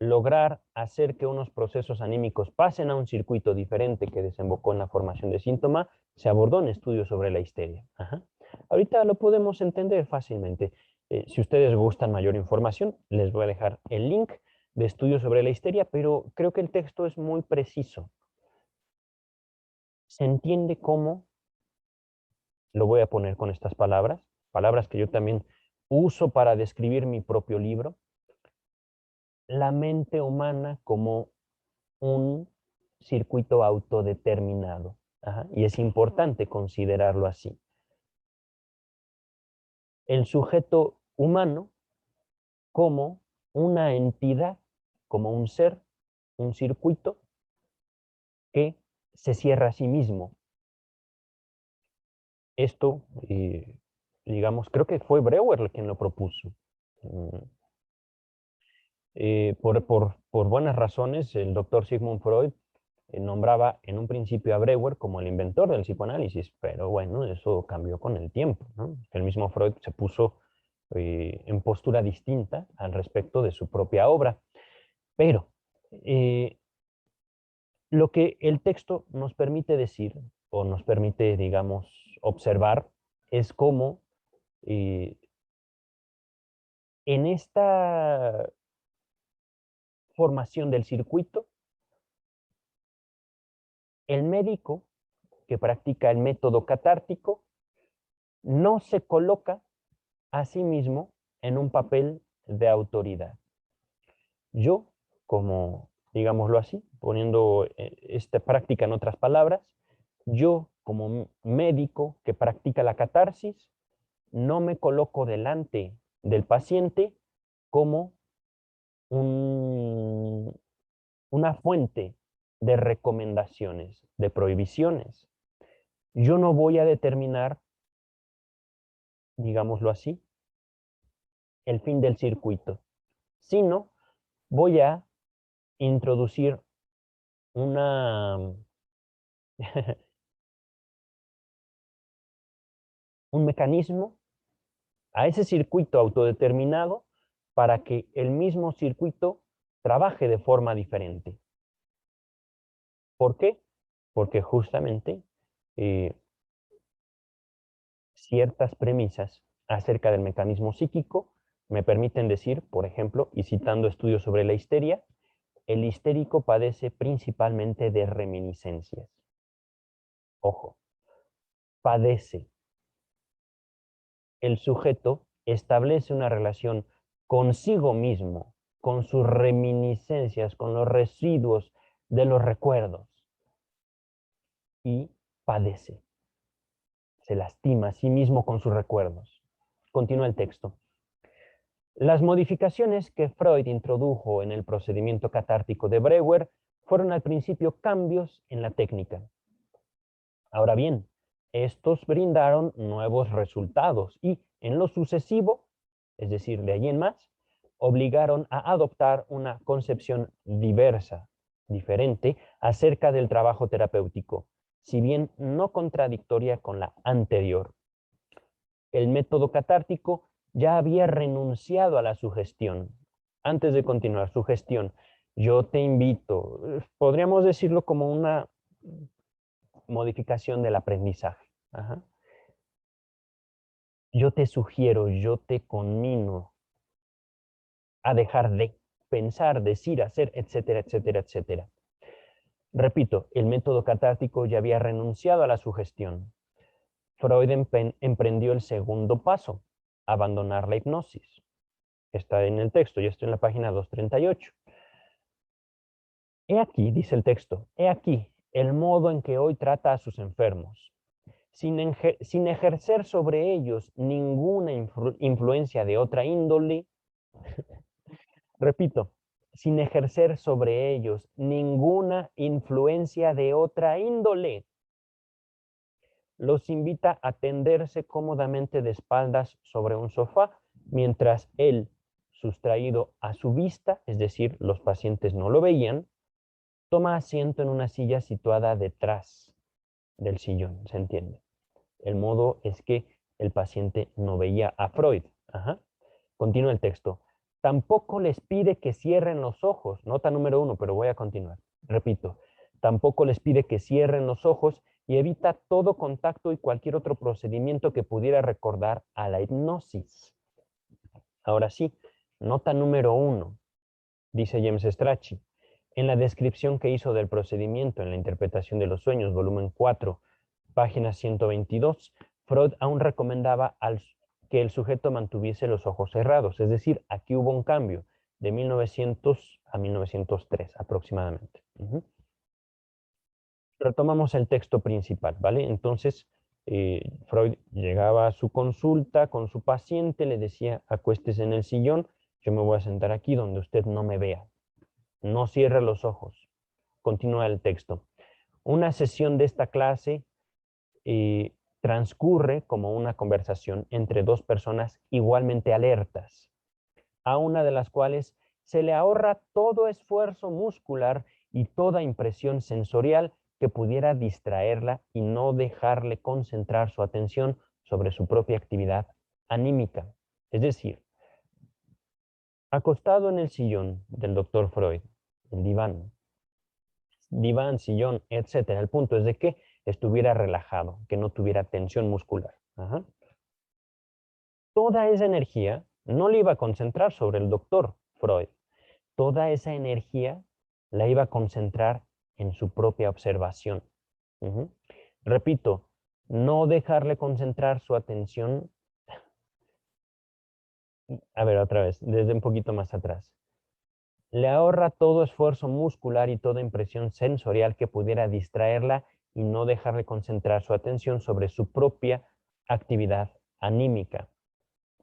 lograr hacer que unos procesos anímicos pasen a un circuito diferente que desembocó en la formación de síntoma, se abordó en estudios sobre la histeria. Ahorita lo podemos entender fácilmente. Si ustedes gustan mayor información, les voy a dejar el link de estudios sobre la histeria, pero creo que el texto es muy preciso. Se entiende cómo, lo voy a poner con estas palabras, palabras que yo también uso para describir mi propio libro, la mente humana como un circuito autodeterminado. Y es importante considerarlo así. El sujeto humano como una entidad, como un ser, un circuito que se cierra a sí mismo. Esto, digamos, creo que fue Breuer quien lo propuso. Por buenas razones, el doctor Sigmund Freud nombraba en un principio a Breuer como el inventor del psicoanálisis, pero bueno, eso cambió con el tiempo, ¿no? El mismo Freud se puso en postura distinta al respecto de su propia obra. Pero lo que el texto nos permite decir, o nos permite, digamos, observar, es cómo en esta formación del circuito, el médico que practica el método catártico no se coloca a sí mismo en un papel de autoridad. Yo, como, digámoslo así, poniendo esta práctica en otras palabras, yo como médico que practica la catarsis, no me coloco delante del paciente como una fuente de recomendaciones, de prohibiciones. Yo no voy a determinar, digámoslo así, el fin del circuito, sino voy a introducir una, un mecanismo a ese circuito autodeterminado para que el mismo circuito trabaje de forma diferente. ¿Por qué? Porque justamente ciertas premisas acerca del mecanismo psíquico me permiten decir, por ejemplo, y citando estudios sobre la histeria, el histérico padece principalmente de reminiscencias. Ojo, padece. El sujeto establece una relación consigo mismo, con sus reminiscencias, con los residuos de los recuerdos, y padece. Se lastima a sí mismo con sus recuerdos. Continúa el texto. Las modificaciones que Freud introdujo en el procedimiento catártico de Breuer fueron al principio cambios en la técnica. Ahora bien, estos brindaron nuevos resultados y en lo sucesivo, es decir, de allí en más, obligaron a adoptar una concepción diversa, diferente, acerca del trabajo terapéutico, si bien no contradictoria con la anterior. El método catártico ya había renunciado a la sugestión. Antes de continuar, sugestión, yo te invito, podríamos decirlo como una modificación del aprendizaje. Ajá. Yo te sugiero, yo te conmino a dejar de pensar, decir, hacer, etcétera, etcétera, etcétera. Repito, el método catártico ya había renunciado a la sugestión. Freud emprendió el segundo paso, abandonar la hipnosis. Está en el texto, yo estoy en la página 238. He aquí, dice el texto, he aquí el modo en que hoy trata a sus enfermos. Sin ejercer sobre ellos ninguna influencia de otra índole, repito, sin ejercer sobre ellos ninguna influencia de otra índole, los invita a tenderse cómodamente de espaldas sobre un sofá, mientras él, sustraído a su vista, es decir, los pacientes no lo veían, toma asiento en una silla situada detrás del sillón, ¿se entiende? El modo es que el paciente no veía a Freud. Ajá. Continúa el texto. Tampoco les pide que cierren los ojos. Nota número 1, pero voy a continuar. Repito, tampoco les pide que cierren los ojos y evita todo contacto y cualquier otro procedimiento que pudiera recordar a la hipnosis. Ahora sí, nota número 1, dice James Strachey. En la descripción que hizo del procedimiento en la interpretación de los sueños, volumen 4, página 122, Freud aún recomendaba que el sujeto mantuviese los ojos cerrados, es decir, aquí hubo un cambio de 1900 a 1903 aproximadamente. Retomamos el texto principal, ¿vale? Entonces, Freud llegaba a su consulta con su paciente, le decía, acuéstese en el sillón, yo me voy a sentar aquí donde usted no me vea. No cierre los ojos. Continúa el texto. Una sesión de esta clase transcurre como una conversación entre dos personas igualmente alertas, a una de las cuales se le ahorra todo esfuerzo muscular y toda impresión sensorial que pudiera distraerla y no dejarle concentrar su atención sobre su propia actividad anímica. Es decir, acostado en el sillón del doctor Freud, el diván, sillón, etcétera. El punto es de que estuviera relajado, que no tuviera tensión muscular. Ajá. Toda esa energía no le iba a concentrar sobre el doctor Freud. Toda esa energía la iba a concentrar en su propia observación. Ujú. Repito, no dejarle concentrar su atención. A ver, otra vez, desde un poquito más atrás. Le ahorra todo esfuerzo muscular y toda impresión sensorial que pudiera distraerla y no dejarle concentrar su atención sobre su propia actividad anímica.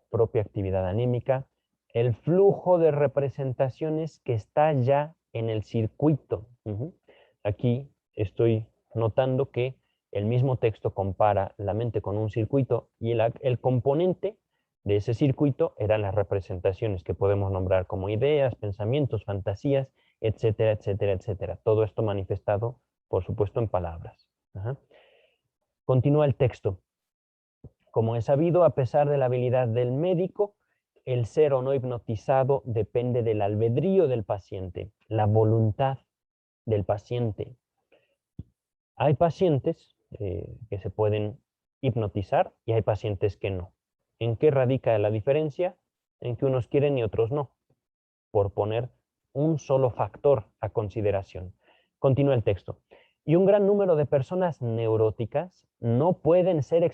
Propia actividad anímica, el flujo de representaciones que está ya en el circuito. Aquí estoy notando que el mismo texto compara la mente con un circuito y el componente de ese circuito eran las representaciones que podemos nombrar como ideas, pensamientos, fantasías, etcétera, etcétera, etcétera. Todo esto manifestado, por supuesto, en palabras. Continúa el texto. Como es sabido, a pesar de la habilidad del médico, el ser o no hipnotizado depende del albedrío del paciente, la voluntad del paciente. Hay pacientes que se pueden hipnotizar y hay pacientes que no. ¿En qué radica la diferencia? En que unos quieren y otros no, por poner un solo factor a consideración. Continúa el texto. Y un gran número de personas neuróticas no pueden ser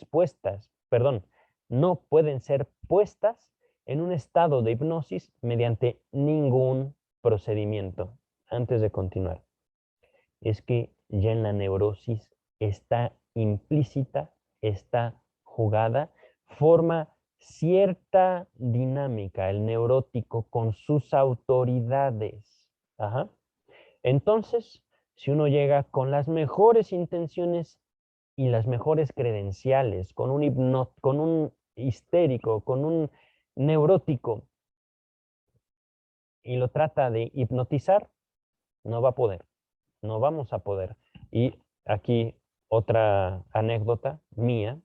no pueden ser puestas en un estado de hipnosis mediante ningún procedimiento. Antes de continuar, es que ya en la neurosis está implícita, está jugada, forma cierta dinámica el neurótico con sus autoridades. Ajá. Entonces, si uno llega con las mejores intenciones y las mejores credenciales, con un histérico, con un neurótico, y lo trata de hipnotizar, no va a poder, no vamos a poder. Y aquí otra anécdota mía,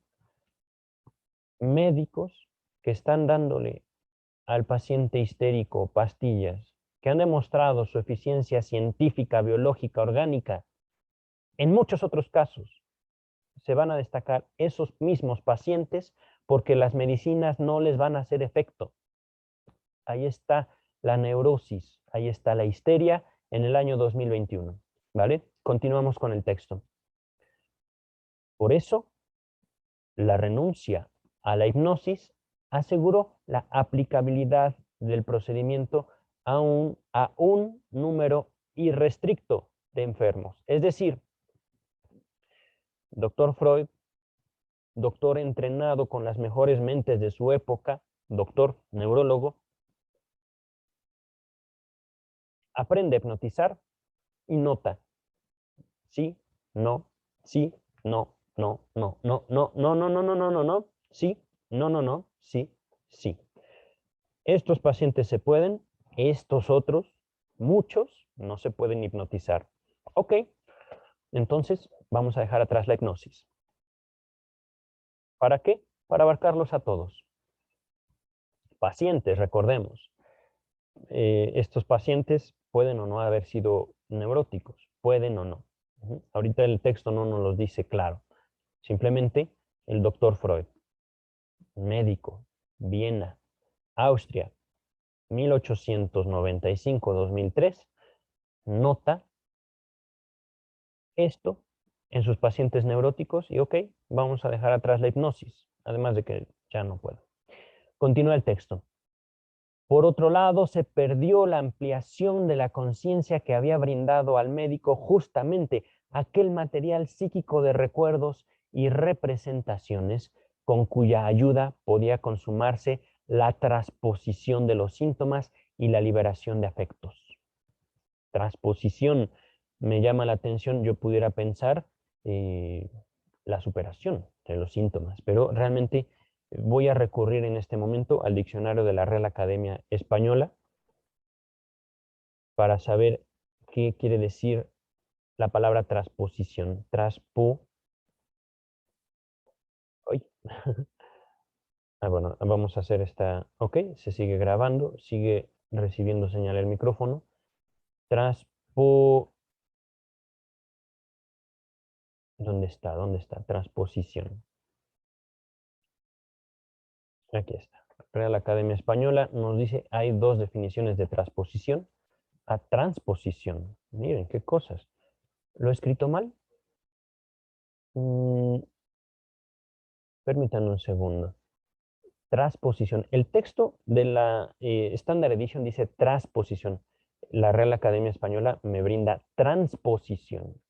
médicos que están dándole al paciente histérico pastillas que han demostrado su eficiencia científica, biológica, orgánica, en muchos otros casos se van a destacar esos mismos pacientes porque las medicinas no les van a hacer efecto. Ahí está la neurosis, ahí está la histeria en el año 2021. ¿Vale? Continuamos con el texto. Por eso, la renuncia a la hipnosis aseguró la aplicabilidad del procedimiento a un número irrestricto de enfermos. Es decir, doctor Freud, doctor entrenado con las mejores mentes de su época, doctor neurólogo, aprende a hipnotizar y nota sí, no, sí, no, no, no, no, no, no, no, no, no, no, no, no, sí, no, no, no, sí, sí. Estos pacientes se pueden, estos otros, muchos, no se pueden hipnotizar. Ok, entonces vamos a dejar atrás la hipnosis. ¿Para qué? Para abarcarlos a todos. Pacientes, recordemos. Estos pacientes pueden o no haber sido neuróticos, pueden o no. Ahorita el texto no nos los dice claro. Simplemente el doctor Freud, médico, Viena, Austria, 1895-2003, nota esto en sus pacientes neuróticos y ok, vamos a dejar atrás la hipnosis, además de que ya no puedo. Continúa el texto. Por otro lado, se perdió la ampliación de la conciencia que había brindado al médico justamente aquel material psíquico de recuerdos y representaciones con cuya ayuda podía consumarse la transposición de los síntomas y la liberación de afectos. Transposición me llama la atención, yo pudiera pensar la superación de los síntomas, pero realmente voy a recurrir en este momento al diccionario de la Real Academia Española para saber qué quiere decir la palabra transposición. Ay. Bueno, vamos a hacer esta. Ok, se sigue grabando, sigue recibiendo señal el micrófono. Transpo. ¿Dónde está? ¿Dónde está? Transposición. Aquí está. Real Academia Española nos dice hay dos definiciones de transposición a transposición. Miren qué cosas. ¿Lo he escrito mal? Mm, permítanme un segundo. Transposición. El texto de la Standard Edition dice transposición. La Real Academia Española me brinda transposición.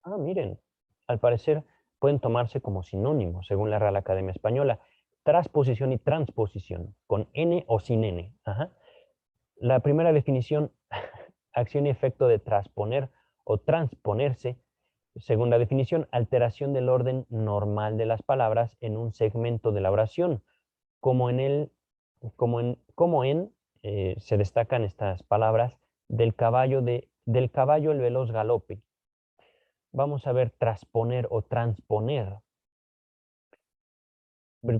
Ah, miren. Al parecer pueden tomarse como sinónimos, según la Real Academia Española. Transposición y transposición, con N o sin N. Ajá. La primera definición, acción y efecto de transponer o transponerse. Segunda definición, alteración del orden normal de las palabras en un segmento de la oración, como en el, se destacan estas palabras del caballo el veloz galope. Vamos a ver transponer o transponer.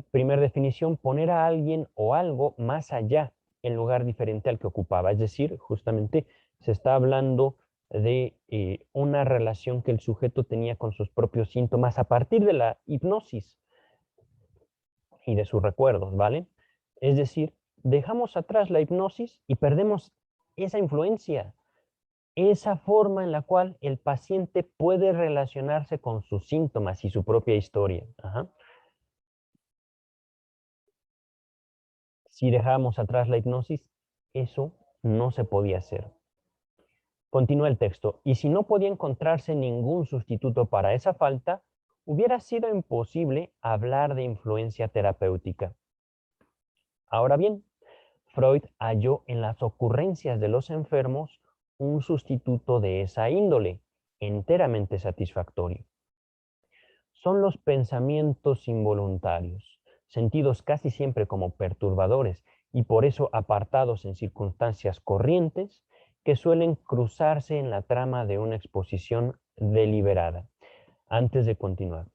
Primera definición, poner a alguien o algo más allá en lugar diferente al que ocupaba. Es decir, justamente se está hablando de una relación que el sujeto tenía con sus propios síntomas a partir de la hipnosis y de sus recuerdos, ¿vale? Es decir, dejamos atrás la hipnosis y perdemos esa influencia, esa forma en la cual el paciente puede relacionarse con sus síntomas y su propia historia. Ajá. Si dejamos atrás la hipnosis, eso no se podía hacer. Continúa el texto. Y si no podía encontrarse ningún sustituto para esa falta, hubiera sido imposible hablar de influencia terapéutica. Ahora bien, Freud halló en las ocurrencias de los enfermos un sustituto de esa índole, enteramente satisfactorio. Son los pensamientos involuntarios, sentidos casi siempre como perturbadores y por eso apartados en circunstancias corrientes, que suelen cruzarse en la trama de una exposición deliberada. Antes de continuar,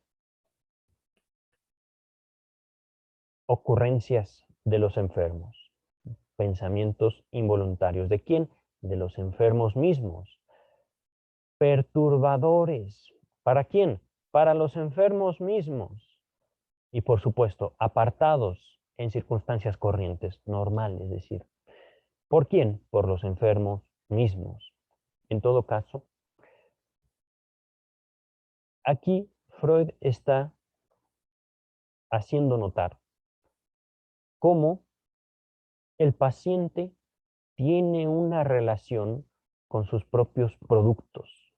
ocurrencias de los enfermos, pensamientos involuntarios. ¿De quién? De los enfermos mismos. Perturbadores. ¿Para quién? Para los enfermos mismos. Y por supuesto, apartados en circunstancias corrientes, normales, es decir. ¿Por quién? Por los enfermos mismos. En todo caso, aquí Freud está haciendo notar cómo el paciente tiene una relación con sus propios productos,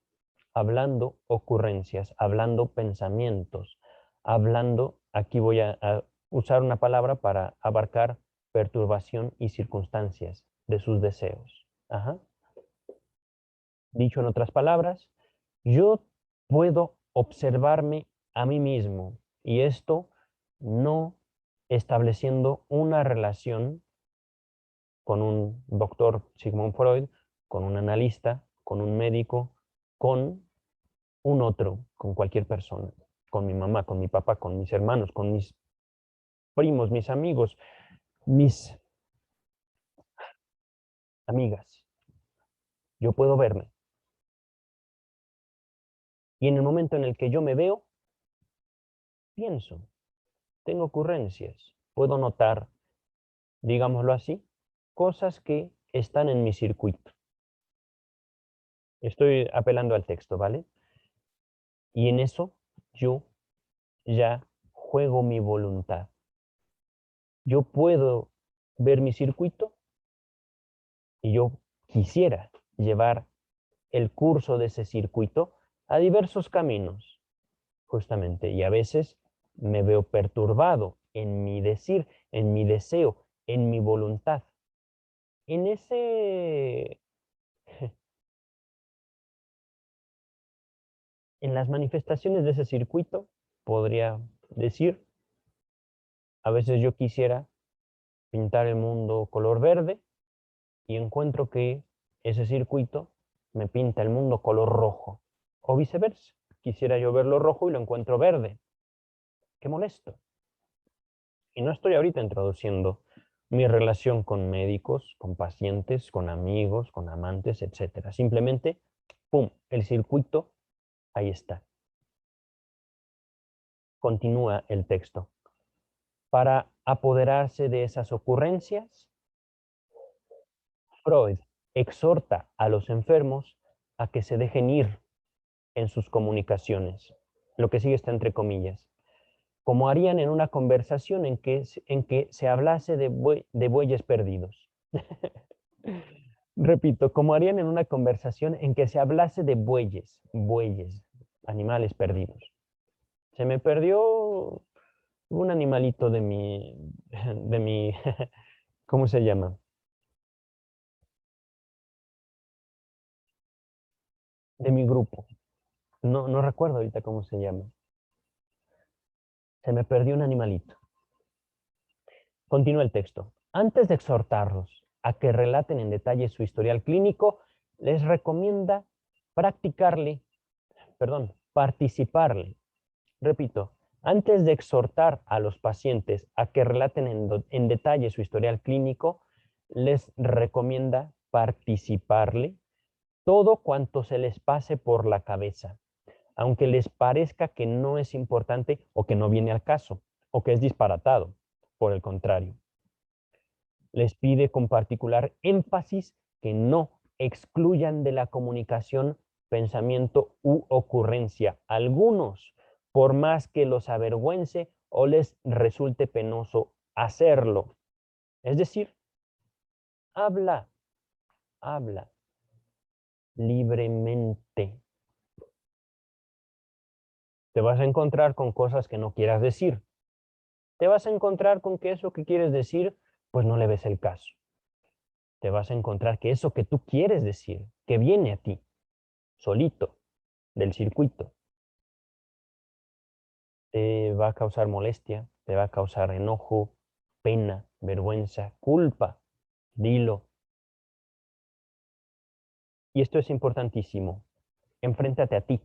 hablando ocurrencias, hablando pensamientos, hablando, aquí voy a usar una palabra para abarcar perturbación y circunstancias de sus deseos. Ajá. Dicho en otras palabras, yo puedo observarme a mí mismo y esto no estableciendo una relación con un doctor Sigmund Freud, con un analista, con un médico, con un otro, con cualquier persona, con mi mamá, con mi papá, con mis hermanos, con mis primos, mis amigos, mis amigas. Yo puedo verme. Y en el momento en el que yo me veo, pienso, tengo ocurrencias, puedo notar, digámoslo así, cosas que están en mi circuito. Estoy apelando al texto, ¿vale? Y en eso yo ya juego mi voluntad. Yo puedo ver mi circuito y yo quisiera llevar el curso de ese circuito a diversos caminos, justamente. Y a veces me veo perturbado en mi decir, en mi deseo, en mi voluntad. En ese En las manifestaciones de ese circuito, podría decir, a veces yo quisiera pintar el mundo color verde y encuentro que ese circuito me pinta el mundo color rojo. O viceversa, quisiera yo verlo rojo y lo encuentro verde. Qué molesto. Y no estoy ahorita introduciendo mi relación con médicos, con pacientes, con amigos, con amantes, etc. Simplemente, ¡pum!, el circuito, ahí está. Continúa el texto. Para apoderarse de esas ocurrencias, Freud exhorta a los enfermos a que se dejen ir en sus comunicaciones. Lo que sigue está entre comillas. Como harían en una conversación en que se hablase de bueyes perdidos. Repito, como harían en una conversación en que se hablase de bueyes, animales perdidos. Se me perdió un animalito de mi, ¿cómo se llama? De mi grupo. No recuerdo ahorita cómo se llama. Se me perdió un animalito. Continúa el texto. Antes de exhortarlos a que relaten en detalle su historial clínico, les recomienda participarle. Repito, antes de exhortar a los pacientes a que relaten en detalle su historial clínico, les recomienda participarle todo cuanto se les pase por la cabeza, aunque les parezca que no es importante o que no viene al caso, o que es disparatado. Por el contrario, les pide con particular énfasis que no excluyan de la comunicación pensamiento u ocurrencia algunos, por más que los avergüence o les resulte penoso hacerlo. Es decir, habla, habla libremente. Te vas a encontrar con cosas que no quieras decir. Te vas a encontrar con que eso que quieres decir, pues no le ves el caso. Te vas a encontrar que eso que tú quieres decir, que viene a ti, solito, del circuito, te va a causar molestia, te va a causar enojo, pena, vergüenza, culpa. Dilo. Y esto es importantísimo. Enfréntate a ti.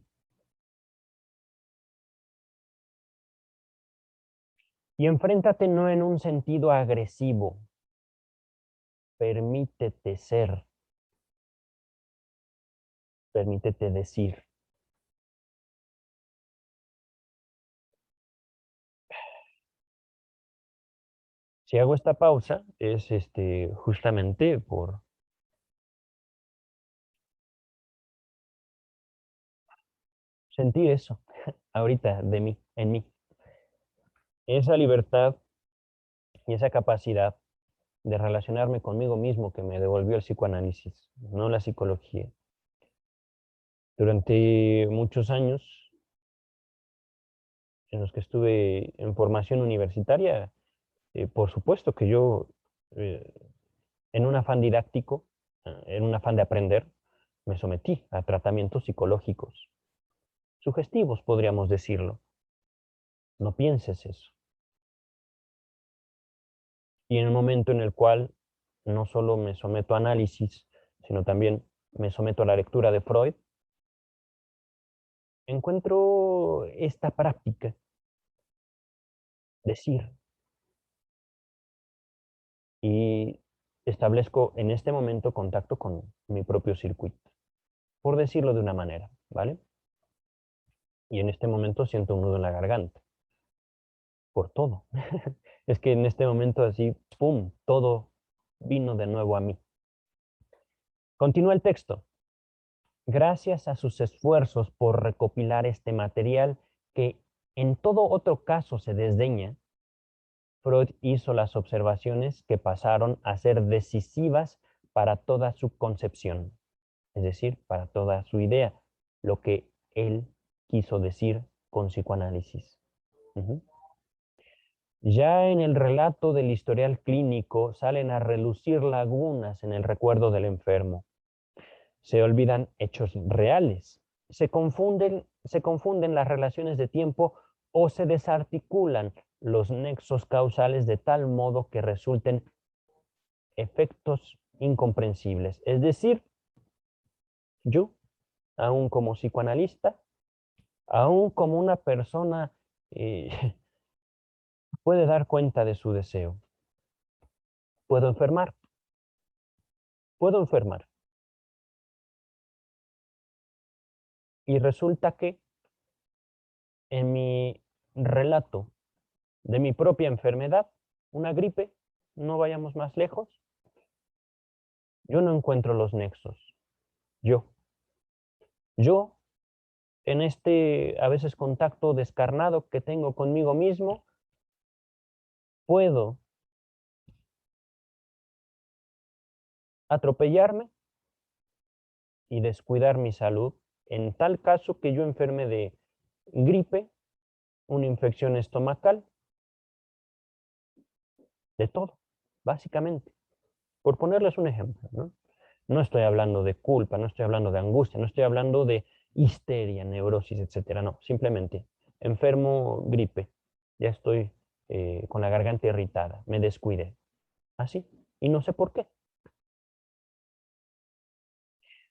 Y enfréntate no en un sentido agresivo. Permítete ser. Permítete decir. Si hago esta pausa es justamente por sentir eso ahorita de mí, en mí. Esa libertad y esa capacidad de relacionarme conmigo mismo que me devolvió el psicoanálisis, no la psicología. Durante muchos años en los que estuve en formación universitaria, por supuesto que yo, eh, en un afán didáctico, en un afán de aprender, me sometí a tratamientos psicológicos, sugestivos, podríamos decirlo. No pienses eso. Y en el momento en el cual no solo me someto a análisis, sino también me someto a la lectura de Freud, encuentro esta práctica, decir, y establezco en este momento contacto con mi propio circuito, por decirlo de una manera, ¿vale? Y en este momento siento un nudo en la garganta, por todo. Es que en este momento así, ¡pum!, todo vino de nuevo a mí. Continúa el texto. Gracias a sus esfuerzos por recopilar este material que en todo otro caso se desdeña, Freud hizo las observaciones que pasaron a ser decisivas para toda su concepción, es decir, para toda su idea, lo que él quiso decir con psicoanálisis. Ujú. Ya en el relato del historial clínico salen a relucir lagunas en el recuerdo del enfermo. Se olvidan hechos reales se confunden las relaciones de tiempo o se desarticulan los nexos causales de tal modo que resulten efectos incomprensibles. Es decir, yo, aún como psicoanalista, aún como una persona, eh, puede dar cuenta de su deseo. Puedo enfermar, puedo enfermar. Y resulta que en mi relato de mi propia enfermedad, una gripe, no vayamos más lejos, yo no encuentro los nexos. Yo, en este a veces contacto descarnado que tengo conmigo mismo, puedo atropellarme y descuidar mi salud, en tal caso que yo enferme de gripe, una infección estomacal, de todo, básicamente. Por ponerles un ejemplo, ¿no? No estoy hablando de culpa, no estoy hablando de angustia, no estoy hablando de histeria, neurosis, etcétera. No, simplemente enfermo gripe, ya estoy con la garganta irritada, me descuidé. Así, y no sé por qué.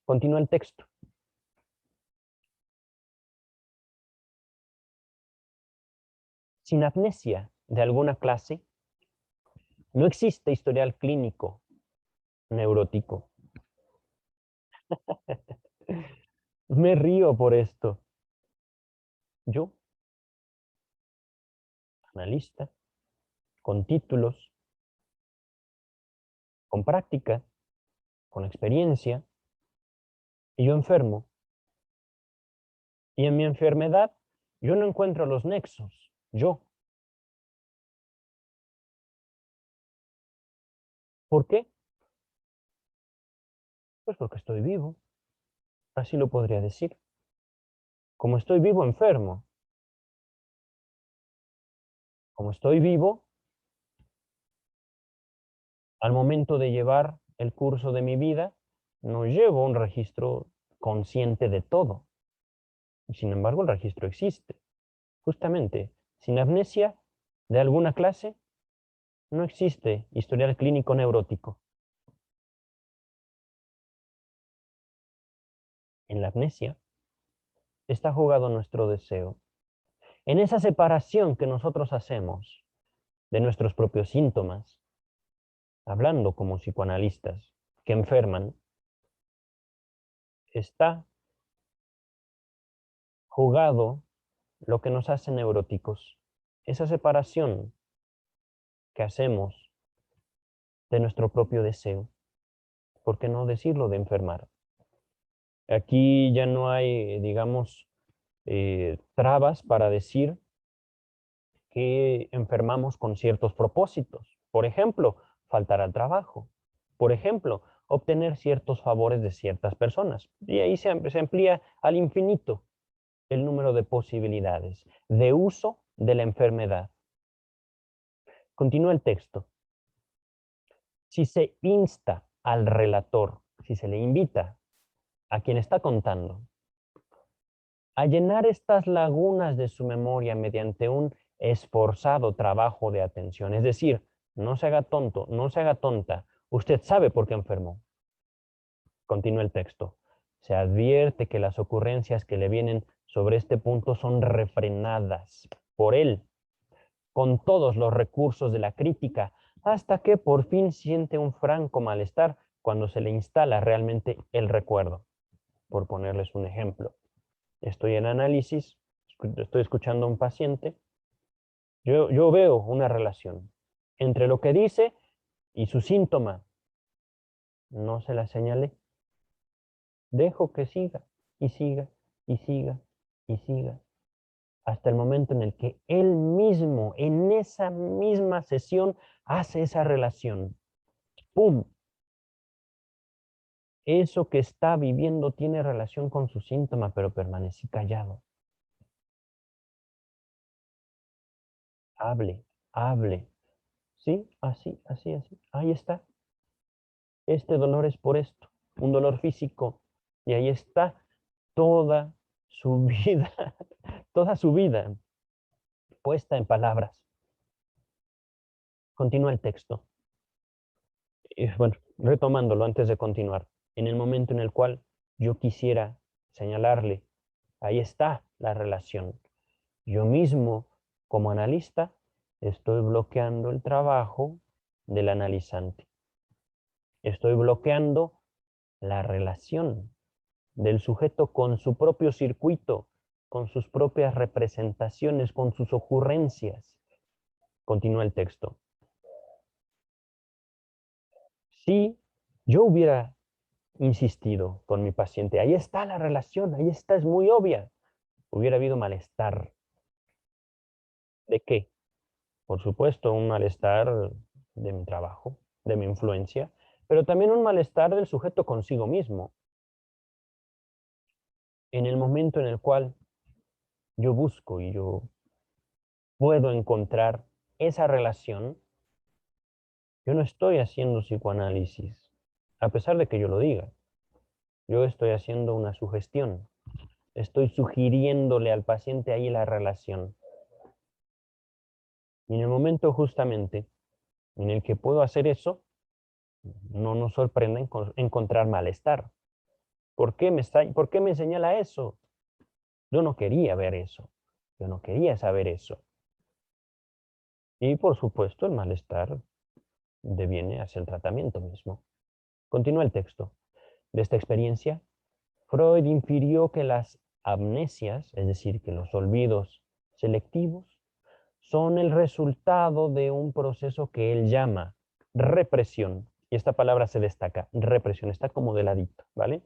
Continúa el texto. Sin amnesia de alguna clase, no existe historial clínico neurótico. Me río por esto. Yo, analista, con títulos, con práctica, con experiencia, y yo enfermo. Y en mi enfermedad, yo no encuentro los nexos. Yo. ¿Por qué? Pues porque estoy vivo. Así lo podría decir. Como estoy vivo, enfermo. Como estoy vivo, al momento de llevar el curso de mi vida, no llevo un registro consciente de todo. Sin embargo, el registro existe. Justamente, sin amnesia de alguna clase, no existe historial clínico neurótico. En la amnesia está jugado nuestro deseo. En esa separación que nosotros hacemos de nuestros propios síntomas, hablando como psicoanalistas que enferman, está jugado lo que nos hace neuróticos. Esa separación que hacemos de nuestro propio deseo. ¿Por qué no decirlo de enfermar? Aquí ya no hay, digamos, trabas para decir que enfermamos con ciertos propósitos. Por ejemplo, faltar al trabajo. Por ejemplo, obtener ciertos favores de ciertas personas. Y ahí se amplía al infinito el número de posibilidades de uso de la enfermedad. Continúa el texto. Si se insta al relator, si se le invita a quien está contando a llenar estas lagunas de su memoria mediante un esforzado trabajo de atención, es decir, no se haga tonto, no se haga tonta, usted sabe por qué enfermó. Continúa el texto. Se advierte que las ocurrencias que le vienen sobre este punto son refrenadas por él, con todos los recursos de la crítica, hasta que por fin siente un franco malestar cuando se le instala realmente el recuerdo. Por ponerles un ejemplo, estoy en análisis, estoy escuchando a un paciente, yo veo una relación entre lo que dice y su síntoma. No se la señalé. Dejo que siga y siga y siga y siga hasta el momento en el que él mismo, en esa misma sesión, hace esa relación. ¡Pum! Eso que está viviendo tiene relación con su síntoma, pero permanecí callado. Hable, hable. Sí, así, así, así. Ahí está. Este dolor es por esto, un dolor físico. Y ahí está toda su vida, toda su vida puesta en palabras. Continúa el texto. Bueno, retomándolo antes de continuar. En el momento en el cual yo quisiera señalarle, ahí está la relación. Yo mismo, como analista, estoy bloqueando el trabajo del analizante. Estoy bloqueando la relación del sujeto con su propio circuito, con sus propias representaciones, con sus ocurrencias. Continúa el texto. Si yo hubiera insistido con mi paciente, ahí está la relación, ahí está, es muy obvia, hubiera habido malestar. ¿De qué? Por supuesto, un malestar de mi trabajo, de mi influencia, pero también un malestar del sujeto consigo mismo. En el momento en el cual yo busco y yo puedo encontrar esa relación, yo no estoy haciendo psicoanálisis, a pesar de que yo lo diga. Yo estoy haciendo una sugestión. Estoy sugiriéndole al paciente ahí la relación. Y en el momento justamente en el que puedo hacer eso, no nos sorprende encontrar malestar. ¿Por qué me señala eso? Yo no quería ver eso. Yo no quería saber eso. Y por supuesto el malestar deviene hacia el tratamiento mismo. Continúa el texto. De esta experiencia, Freud infirió que las amnesias, es decir, que los olvidos selectivos, son el resultado de un proceso que él llama represión. Y esta palabra se destaca, represión, está como de ladito, ¿vale?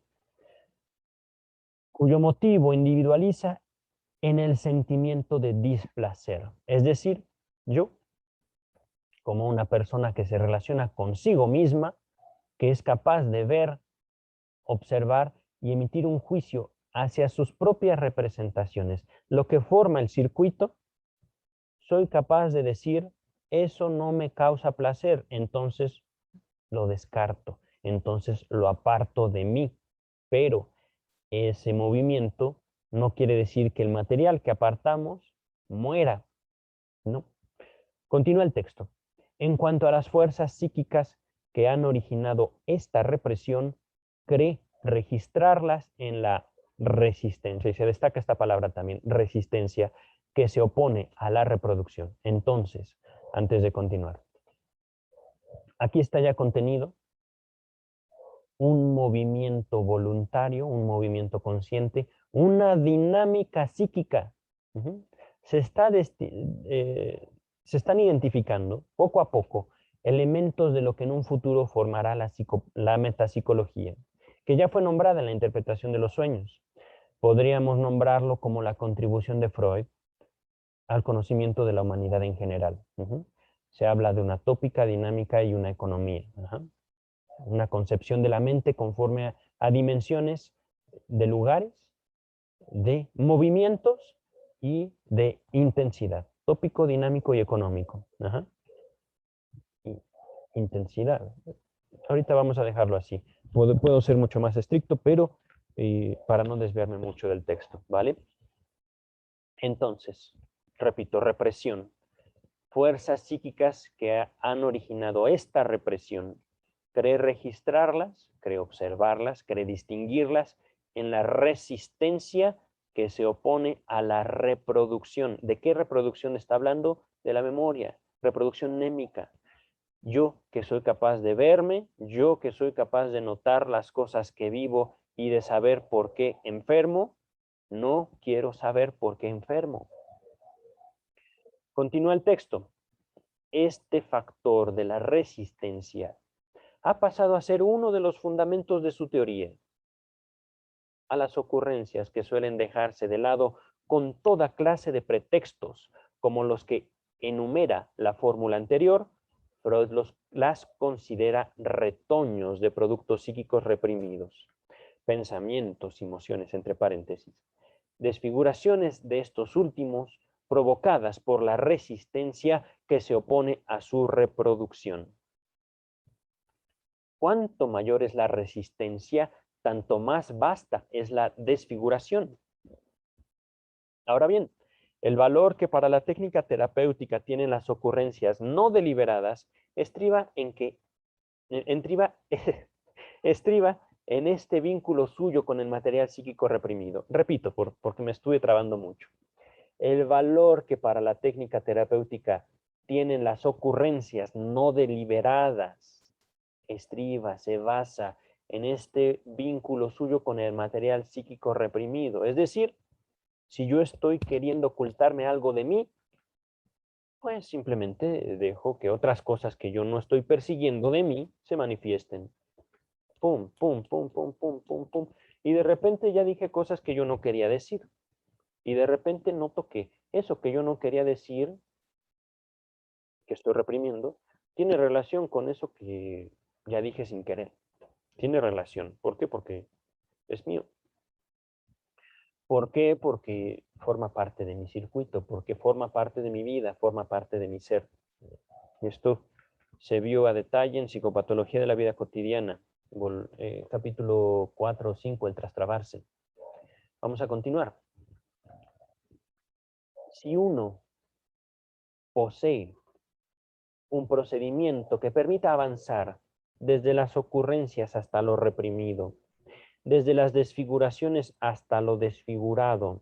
Cuyo motivo individualiza en el sentimiento de displacer. Es decir, yo, como una persona que se relaciona consigo misma, que es capaz de ver, observar y emitir un juicio hacia sus propias representaciones, lo que forma el circuito, soy capaz de decir, eso no me causa placer, entonces lo descarto, entonces lo aparto de mí. Pero ese movimiento no quiere decir que el material que apartamos muera, ¿no? Continúa el texto. En cuanto a las fuerzas psíquicas que han originado esta represión, cree registrarlas en la resistencia, y se destaca esta palabra también, resistencia, que se opone a la reproducción. Entonces, antes de continuar, aquí está ya contenido un movimiento voluntario, un movimiento consciente, una dinámica psíquica. Uh-huh. Se, está se están identificando poco a poco elementos de lo que en un futuro formará la metapsicología, que ya fue nombrada en la interpretación de los sueños. Podríamos nombrarlo como la contribución de Freud al conocimiento de la humanidad en general. Uh-huh. Se habla de una tópica, dinámica y una economía. Uh-huh. Una concepción de la mente conforme a dimensiones de lugares, de movimientos y de intensidad. Tópico, dinámico y económico. Ajá. Y intensidad. Ahorita vamos a dejarlo así. Puedo ser mucho más estricto, pero para no desviarme mucho del texto, ¿vale? Entonces, repito, represión. Fuerzas psíquicas que han originado esta represión. Cree registrarlas, cree observarlas, cree distinguirlas en la resistencia que se opone a la reproducción. ¿De qué reproducción está hablando? De la memoria, reproducción némica. Yo que soy capaz de verme, yo que soy capaz de notar las cosas que vivo y de saber por qué enfermo, no quiero saber por qué enfermo. Continúa el texto. Este factor de la resistencia ha pasado a ser uno de los fundamentos de su teoría. A las ocurrencias que suelen dejarse de lado con toda clase de pretextos, como los que enumera la fórmula anterior, Freud las considera retoños de productos psíquicos reprimidos, pensamientos, emociones, entre paréntesis, desfiguraciones de estos últimos provocadas por la resistencia que se opone a su reproducción. Cuanto mayor es la resistencia, tanto más vasta es la desfiguración. Ahora bien, el valor que para la técnica terapéutica tienen las ocurrencias no deliberadas estriba en que, estriba en este vínculo suyo con el material psíquico reprimido. Repito, porque me estuve trabando mucho. El valor que para la técnica terapéutica tienen las ocurrencias no deliberadas se basa en este vínculo suyo con el material psíquico reprimido. Es decir, si yo estoy queriendo ocultarme algo de mí, pues simplemente dejo que otras cosas que yo no estoy persiguiendo de mí se manifiesten. Pum, pum, pum, pum, pum, pum, pum. Y de repente ya dije cosas que yo no quería decir. Y de repente noto que eso que yo no quería decir, que estoy reprimiendo, tiene relación con eso que ya dije sin querer. Tiene relación. ¿Por qué? Porque es mío. ¿Por qué? Porque forma parte de mi circuito, porque forma parte de mi vida, forma parte de mi ser. Esto se vio a detalle en Psicopatología de la Vida Cotidiana, capítulo 4 o 5, el trastrabarse. Vamos a continuar. Si uno posee un procedimiento que permita avanzar desde las ocurrencias hasta lo reprimido, desde las desfiguraciones hasta lo desfigurado,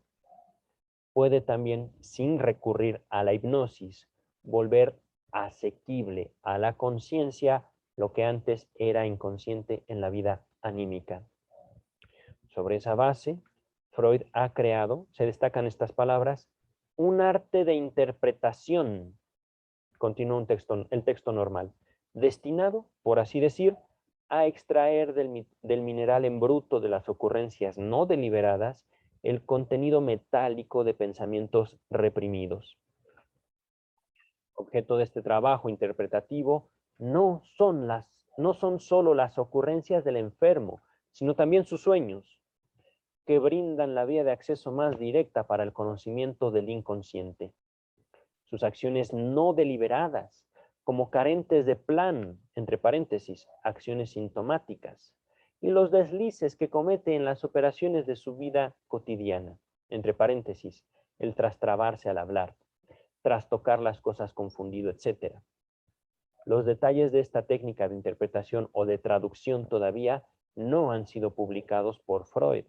puede también, sin recurrir a la hipnosis, volver asequible a la conciencia lo que antes era inconsciente en la vida anímica. Sobre esa base, Freud ha creado, se destacan estas palabras, un arte de interpretación, continúa el texto normal, destinado, por así decir, a extraer del mineral en bruto de las ocurrencias no deliberadas el contenido metálico de pensamientos reprimidos. Objeto de este trabajo interpretativo no son solo las ocurrencias del enfermo, sino también sus sueños, que brindan la vía de acceso más directa para el conocimiento del inconsciente. Sus acciones no deliberadas, como carentes de plan, entre paréntesis, acciones sintomáticas, y los deslices que comete en las operaciones de su vida cotidiana, entre paréntesis, el trastrabarse al hablar, trastocar las cosas confundido, etc. Los detalles de esta técnica de interpretación o de traducción todavía no han sido publicados por Freud.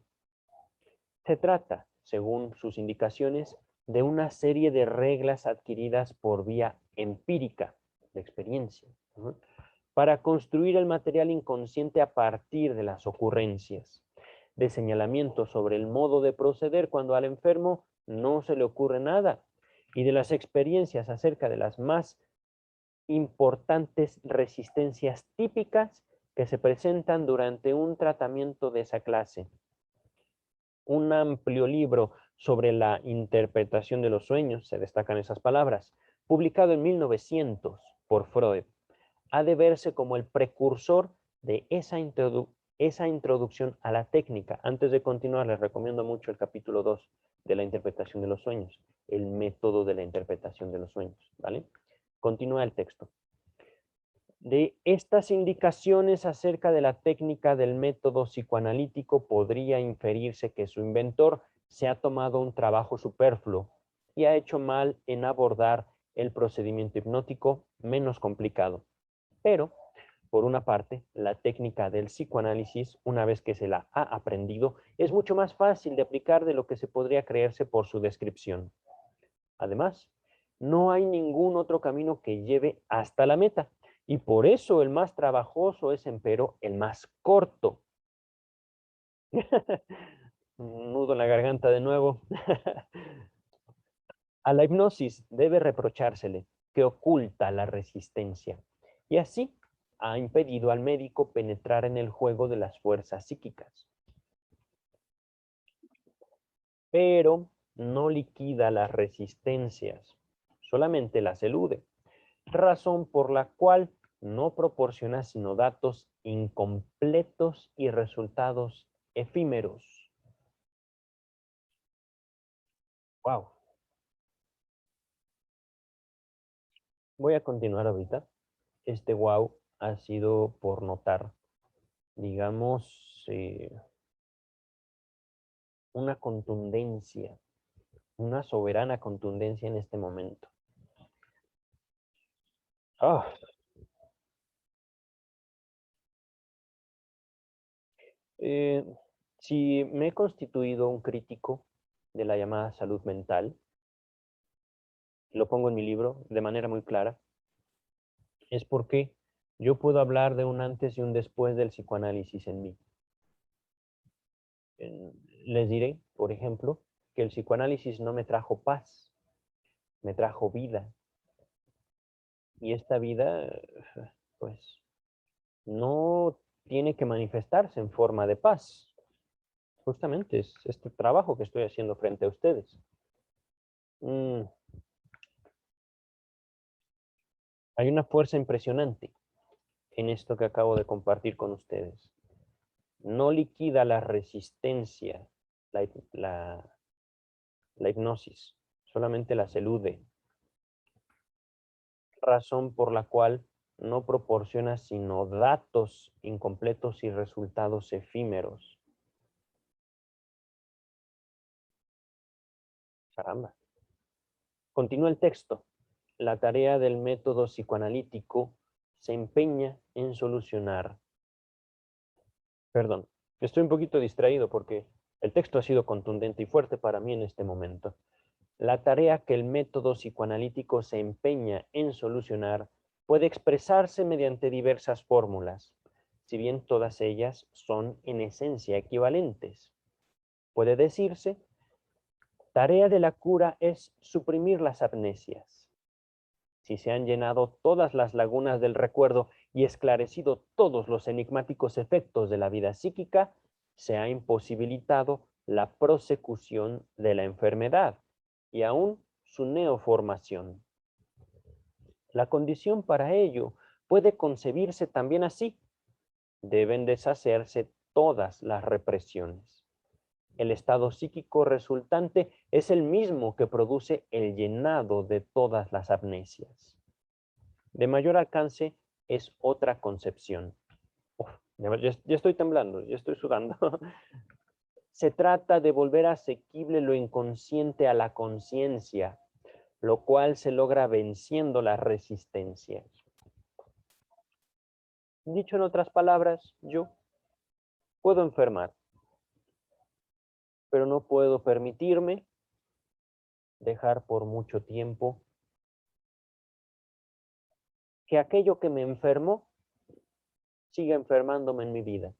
Se trata, según sus indicaciones, de una serie de reglas adquiridas por vía empírica, de experiencia, ¿no?, para construir el material inconsciente a partir de las ocurrencias, de señalamiento sobre el modo de proceder cuando al enfermo no se le ocurre nada, y de las experiencias acerca de las más importantes resistencias típicas que se presentan durante un tratamiento de esa clase. Un amplio libro sobre la interpretación de los sueños, se destacan esas palabras, publicado en 1900 por Freud, ha de verse como el precursor de esa introducción a la técnica. Antes de continuar, les recomiendo mucho el capítulo 2 de la interpretación de los sueños, el método de la interpretación de los sueños, ¿vale? Continúa el texto. De estas indicaciones acerca de la técnica del método psicoanalítico podría inferirse que su inventor se ha tomado un trabajo superfluo y ha hecho mal en abordar el procedimiento hipnótico menos complicado. Pero, por una parte, la técnica del psicoanálisis, una vez que se la ha aprendido, es mucho más fácil de aplicar de lo que se podría creerse por su descripción. Además, no hay ningún otro camino que lleve hasta la meta. Y por eso el más trabajoso es, empero, el más corto. Un nudo en la garganta de nuevo. A la hipnosis debe reprochársele que oculta la resistencia y así ha impedido al médico penetrar en el juego de las fuerzas psíquicas. Pero no liquida las resistencias, solamente las elude, razón por la cual no proporciona sino datos incompletos y resultados efímeros. Wow. Voy a continuar ahorita. Este wow ha sido por notar, digamos, una contundencia una soberana contundencia en este momento. Ah, eh, si me he constituido un crítico de la llamada salud mental, lo pongo en mi libro de manera muy clara, es porque yo puedo hablar de un antes y un después del psicoanálisis en mí. Les diré, por ejemplo, que el psicoanálisis no me trajo paz, me trajo vida. Y esta vida, pues, no tiene que manifestarse en forma de paz. Justamente es este trabajo que estoy haciendo frente a ustedes. Mm, Hay una fuerza impresionante en esto que acabo de compartir con ustedes. No liquida la resistencia, la, la, la hipnosis, solamente las elude, razón por la cual no proporciona sino datos incompletos y resultados efímeros. Caramba. Continúa el texto. La tarea del método psicoanalítico se empeña en solucionar. Perdón, estoy un poquito distraído porque el texto ha sido contundente y fuerte para mí en este momento. La tarea que el método psicoanalítico se empeña en solucionar puede expresarse mediante diversas fórmulas, si bien todas ellas son en esencia equivalentes. Puede decirse, tarea de la cura es suprimir las amnesias. Si se han llenado todas las lagunas del recuerdo y esclarecido todos los enigmáticos efectos de la vida psíquica, se ha imposibilitado la prosecución de la enfermedad y aún su neoformación. La condición para ello puede concebirse también así. Deben deshacerse todas las represiones. El estado psíquico resultante es el mismo que produce el llenado de todas las amnesias. De mayor alcance es otra concepción. Uf, ya estoy temblando, ya estoy sudando. Se trata de volver asequible lo inconsciente a la conciencia, lo cual se logra venciendo las resistencias. Dicho en otras palabras, yo puedo enfermar, pero no puedo permitirme dejar por mucho tiempo que aquello que me enfermó siga enfermándome en mi vida.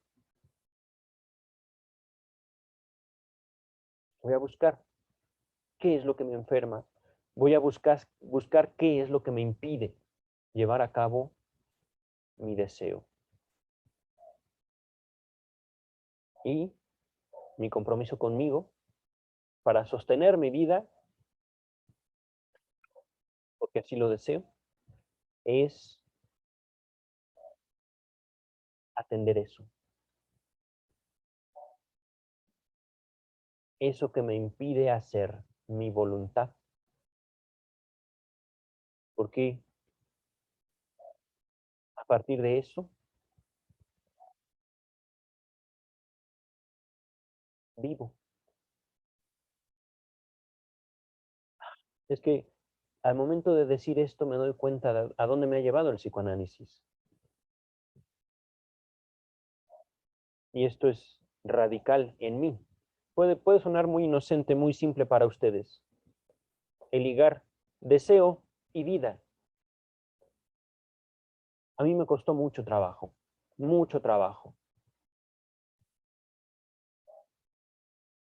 Voy a buscar qué es lo que me enferma. Voy a buscar qué es lo que me impide llevar a cabo mi deseo. Y mi compromiso conmigo para sostener mi vida, porque así lo deseo, es atender eso. Eso que me impide hacer mi voluntad. Porque a partir de eso, vivo. Es que al momento de decir esto me doy cuenta de a dónde me ha llevado el psicoanálisis. Y esto es radical en mí. Puede sonar muy inocente, muy simple para ustedes. El ligar deseo y vida. A mí me costó mucho trabajo, mucho trabajo.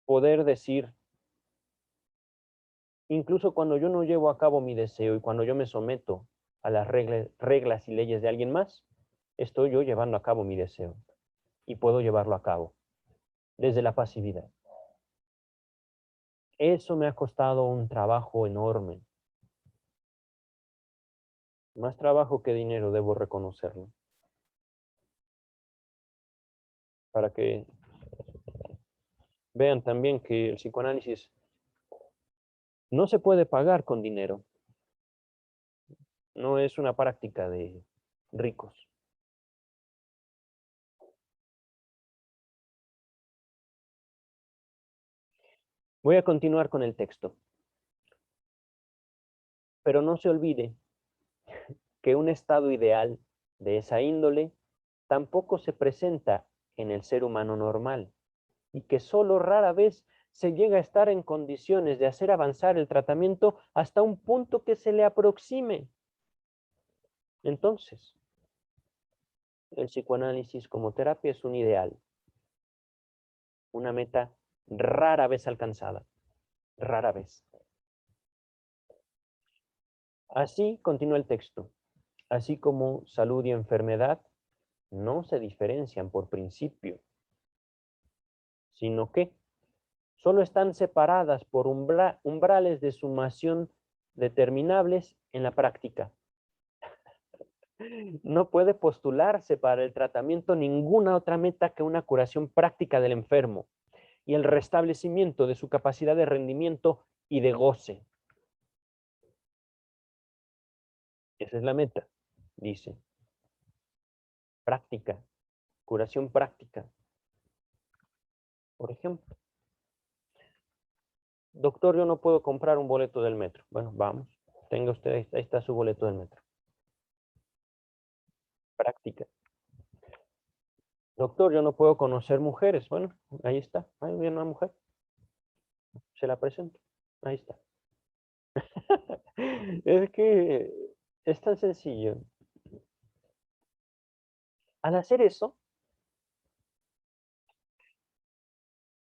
Poder decir, incluso cuando yo no llevo a cabo mi deseo y cuando yo me someto a las reglas y leyes de alguien más, estoy yo llevando a cabo mi deseo y puedo llevarlo a cabo desde la pasividad. Eso me ha costado un trabajo enorme, más trabajo que dinero, debo reconocerlo, para que vean también que el psicoanálisis no se puede pagar con dinero, no es una práctica de ricos. Voy a continuar con el texto. Pero no se olvide que un estado ideal de esa índole tampoco se presenta en el ser humano normal y que solo rara vez se llega a estar en condiciones de hacer avanzar el tratamiento hasta un punto que se le aproxime. Entonces, el psicoanálisis como terapia es un ideal, una meta rara vez alcanzada, rara vez. Así continúa el texto. Así como salud y enfermedad no se diferencian por principio, sino que solo están separadas por umbrales de sumación determinables en la práctica. No puede postularse para el tratamiento ninguna otra meta que una curación práctica del enfermo y el restablecimiento de su capacidad de rendimiento y de goce. Esa es la meta, dice. Práctica, curación práctica. Por ejemplo, doctor, yo no puedo comprar un boleto del metro. Bueno, vamos, tenga usted, ahí está su boleto del metro. Práctica. Doctor, yo no puedo conocer mujeres. Bueno, ahí está, ahí viene una mujer. Se la presento. Ahí está. Es que es tan sencillo. Al hacer eso,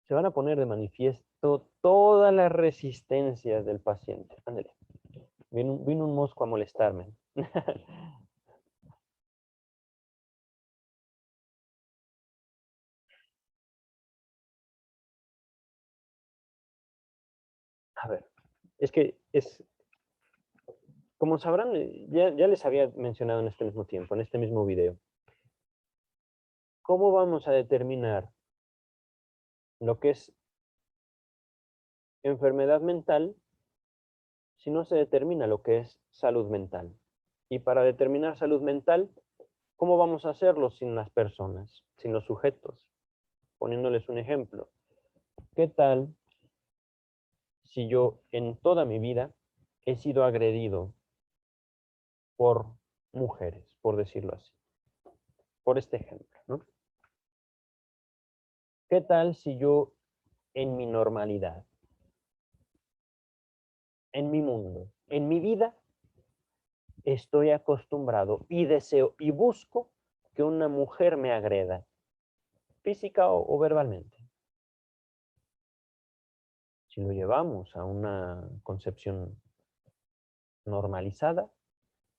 se van a poner de manifiesto todas las resistencias del paciente. Ándale. Vino un mosco a molestarme. A ver, es que es, como sabrán, ya les había mencionado en este mismo tiempo, en este mismo video, ¿cómo vamos a determinar lo que es enfermedad mental si no se determina lo que es salud mental? Y para determinar salud mental, ¿cómo vamos a hacerlo sin las personas, sin los sujetos? Poniéndoles un ejemplo. ¿Qué tal si yo en toda mi vida he sido agredido por mujeres, por decirlo así? Por este ejemplo, ¿no? ¿Qué tal si yo en mi normalidad, en mi mundo, en mi vida, estoy acostumbrado y deseo y busco que una mujer me agreda, física o verbalmente? Si lo llevamos a una concepción normalizada,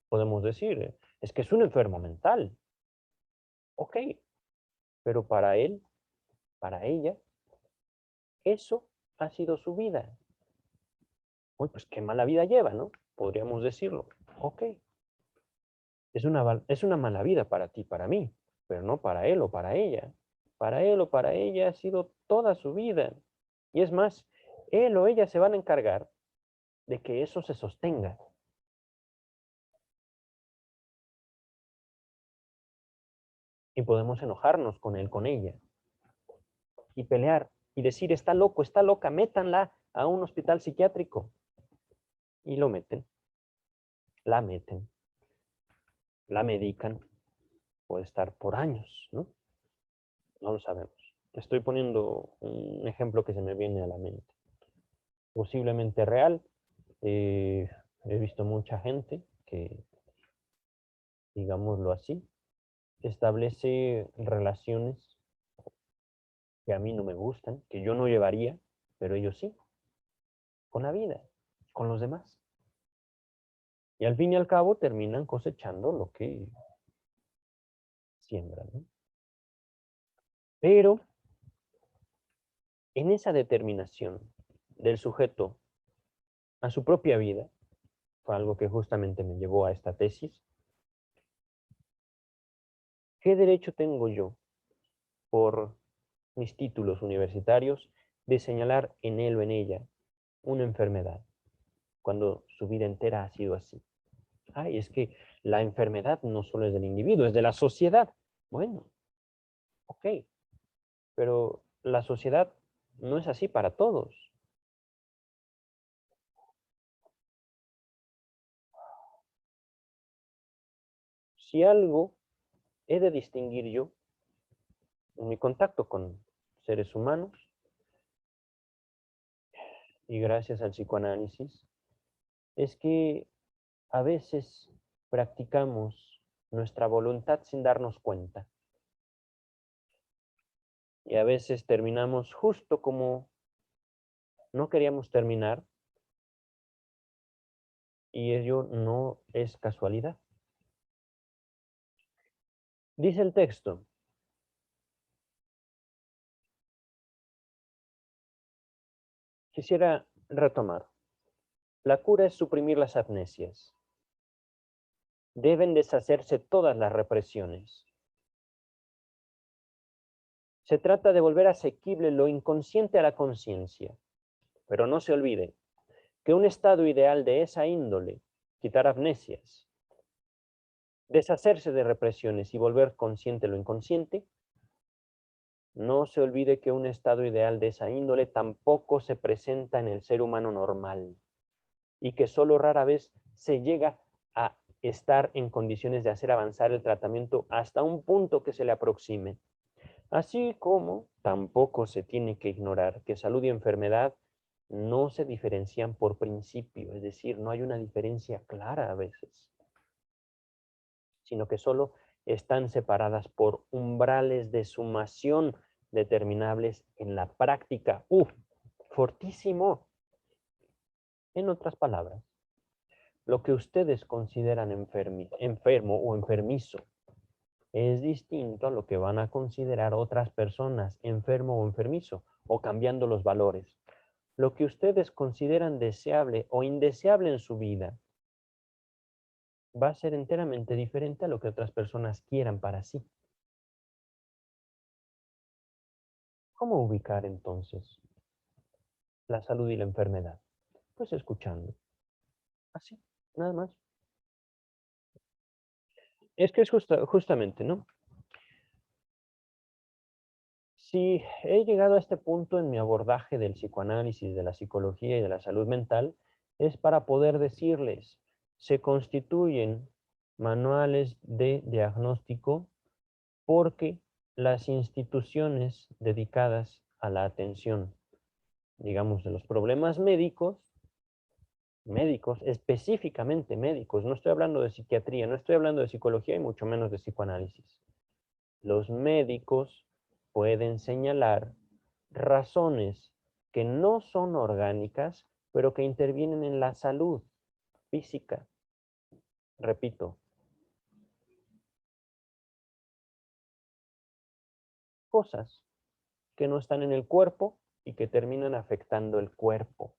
podemos decir, es que es un enfermo mental. Ok, pero para él, para ella, eso ha sido su vida. Uy, pues qué mala vida lleva, ¿no? Podríamos decirlo. Ok, es una mala vida para ti, para mí, pero no para él o para ella. Para él o para ella ha sido toda su vida. Y es más, él o ella se van a encargar de que eso se sostenga. Y podemos enojarnos con él, con ella, y pelear, y decir, está loco, está loca, métanla a un hospital psiquiátrico. Y lo meten, la medican, puede estar por años, ¿no? No lo sabemos. Estoy poniendo un ejemplo que se me viene a la mente. Posiblemente real. eh, He visto mucha gente que, digámoslo así, establece relaciones que a mí no me gustan, que yo no llevaría, pero ellos sí, con la vida, con los demás. Y al fin y al cabo terminan cosechando lo que siembran, ¿no? Pero en esa determinación del sujeto a su propia vida, fue algo que justamente me llevó a esta tesis. ¿Qué derecho tengo yo, por mis títulos universitarios, de señalar en él o en ella una enfermedad, cuando su vida entera ha sido así? Ay, es que la enfermedad no solo es del individuo, es de la sociedad. Bueno, ok, pero la sociedad no es así para todos. Si algo he de distinguir yo en mi contacto con seres humanos, y gracias al psicoanálisis, es que a veces practicamos nuestra voluntad sin darnos cuenta. Y a veces terminamos justo como no queríamos terminar, y ello no es casualidad. Dice el texto: quisiera retomar. La cura es suprimir las amnesias. Deben deshacerse todas las represiones. Se trata de volver asequible lo inconsciente a la conciencia. Pero no se olvide que un estado ideal de esa índole, quitar amnesias, deshacerse de represiones y volver consciente lo inconsciente, no se olvide que un estado ideal de esa índole tampoco se presenta en el ser humano normal y que solo rara vez se llega a estar en condiciones de hacer avanzar el tratamiento hasta un punto que se le aproxime. Así como tampoco se tiene que ignorar que salud y enfermedad no se diferencian por principio, es decir, no hay una diferencia clara a veces, sino que solo están separadas por umbrales de sumación determinables en la práctica. Fortísimo. En otras palabras, lo que ustedes consideran enfermo o enfermizo es distinto a lo que van a considerar otras personas enfermo o enfermizo, o cambiando los valores. Lo que ustedes consideran deseable o indeseable en su vida va a ser enteramente diferente a lo que otras personas quieran para sí. ¿Cómo ubicar entonces la salud y la enfermedad? Pues escuchando. Así, nada más. Es que es justamente, ¿no? Si he llegado a este punto en mi abordaje del psicoanálisis, de la psicología y de la salud mental, es para poder decirles, se constituyen manuales de diagnóstico porque las instituciones dedicadas a la atención, digamos, de los problemas médicos, específicamente médicos, no estoy hablando de psiquiatría, no estoy hablando de psicología y mucho menos de psicoanálisis. Los médicos pueden señalar razones que no son orgánicas, pero que intervienen en la salud física. Repito, cosas que no están en el cuerpo y que terminan afectando el cuerpo.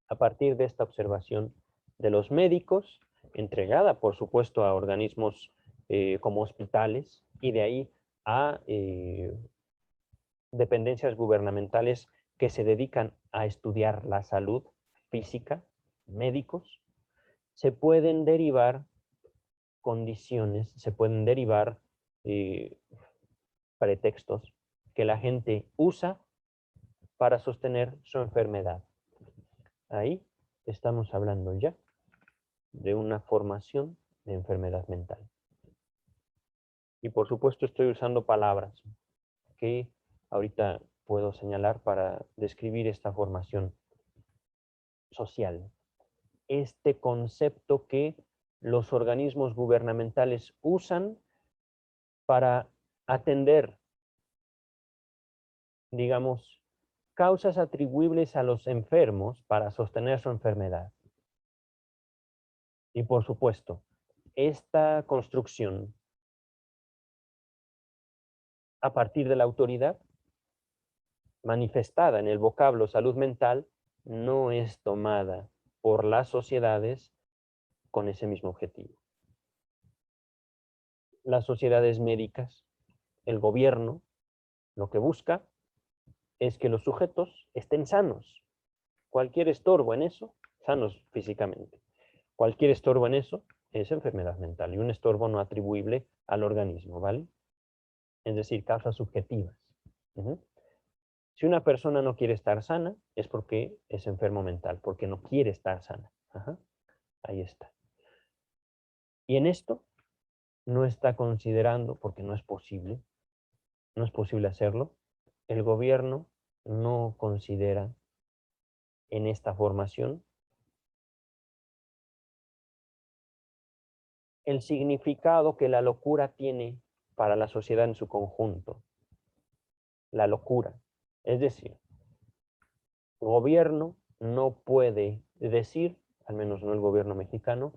A partir de esta observación de los médicos, entregada por supuesto a organismos como hospitales, y de ahí a dependencias gubernamentales que se dedican a estudiar la salud física, médicos, se pueden derivar condiciones, se pueden derivar eh, pretextos que la gente usa para sostener su enfermedad. Ahí estamos hablando ya de una formación de enfermedad mental. Y por supuesto estoy usando palabras que ahorita puedo señalar para describir esta formación social. Este concepto que los organismos gubernamentales usan para atender, digamos, causas atribuibles a los enfermos para sostener su enfermedad. Y por supuesto, esta construcción a partir de la autoridad manifestada en el vocablo salud mental no es tomada por las sociedades con ese mismo objetivo. Las sociedades médicas, el gobierno, lo que busca es que los sujetos estén sanos. Cualquier estorbo en eso, sanos físicamente, cualquier estorbo en eso es enfermedad mental y un estorbo no atribuible al organismo, ¿vale? Es decir, causas subjetivas. Si una persona no quiere estar sana, es porque es enfermo mental, porque no quiere estar sana. Ahí está. Y en esto no está considerando, porque no es posible hacerlo, el gobierno no considera en esta formación el significado que la locura tiene para la sociedad en su conjunto. La locura. Es decir, el gobierno no puede decir, al menos no el gobierno mexicano,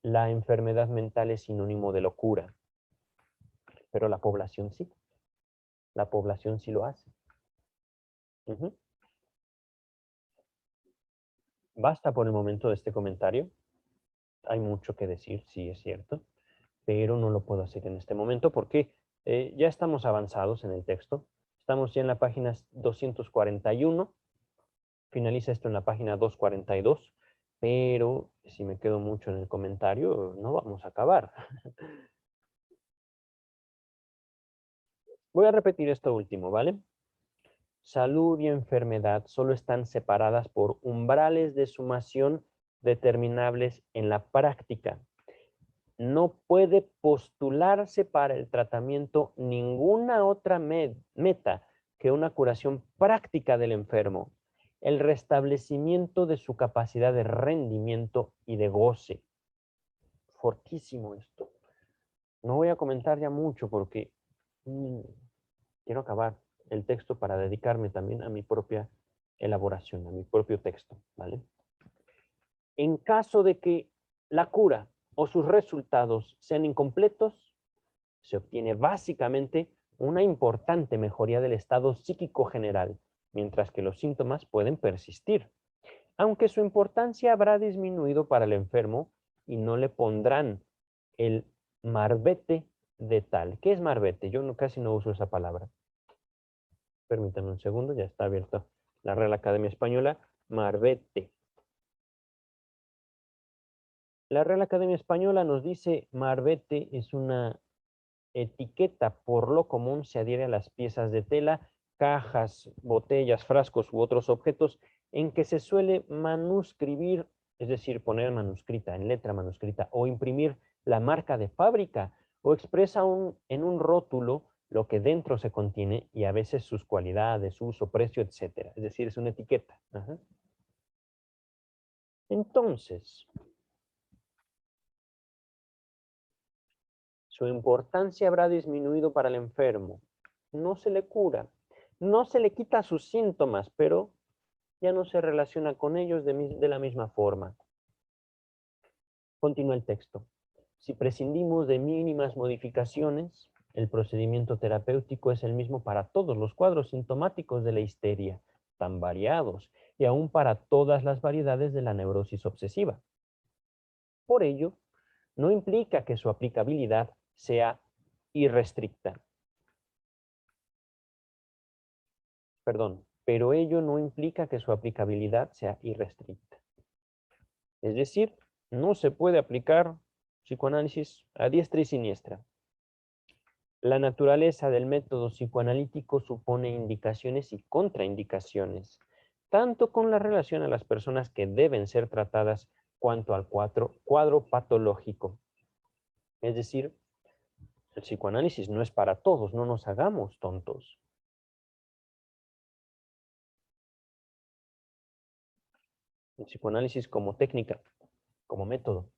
la enfermedad mental es sinónimo de locura, pero la población sí. La población sí lo hace. Ujú. Basta por el momento de este comentario. Hay mucho que decir, sí es cierto, pero no lo puedo hacer en este momento porque ya estamos avanzados en el texto. Estamos ya en la página 241. Finaliza esto en la página 242, pero si me quedo mucho en el comentario, no vamos a acabar. Voy a repetir esto último, ¿vale? Salud y enfermedad solo están separadas por umbrales de sumación determinables en la práctica. No puede postularse para el tratamiento ninguna otra meta que una curación práctica del enfermo, el restablecimiento de su capacidad de rendimiento y de goce. Fortísimo esto. No voy a comentar ya mucho porque quiero acabar el texto para dedicarme también a mi propia elaboración, a mi propio texto, ¿vale? En caso de que la cura o sus resultados sean incompletos, se obtiene básicamente una importante mejoría del estado psíquico general, mientras que los síntomas pueden persistir, aunque su importancia habrá disminuido para el enfermo y no le pondrán el marbete de tal. ¿Qué es marbete? Yo casi no uso esa palabra. Permítanme un segundo, ya está abierta la Real Academia Española. Marbete. La Real Academia Española nos dice marbete es una etiqueta por lo común se adhiere a las piezas de tela, cajas, botellas, frascos u otros objetos en que se suele manuscribir, es decir, poner manuscrita, en letra manuscrita, o imprimir la marca de fábrica, o expresa en un rótulo lo que dentro se contiene y a veces sus cualidades, uso, precio, etcétera. Es decir, es una etiqueta. Ajá. Entonces, su importancia habrá disminuido para el enfermo. No se le cura, no se le quita sus síntomas, pero ya no se relaciona con ellos de la misma forma. Continúa el texto. Si prescindimos de mínimas modificaciones, el procedimiento terapéutico es el mismo para todos los cuadros sintomáticos de la histeria, tan variados, y aún para todas las variedades de la neurosis obsesiva. Por ello, no implica que su aplicabilidad sea irrestricta. Perdón, pero ello no implica que su aplicabilidad sea irrestricta. Es decir, no se puede aplicar psicoanálisis a diestra y siniestra. La naturaleza del método psicoanalítico supone indicaciones y contraindicaciones, tanto con la relación a las personas que deben ser tratadas cuanto al cuadro patológico. Es decir, el psicoanálisis no es para todos, no nos hagamos tontos. El psicoanálisis como técnica, como método.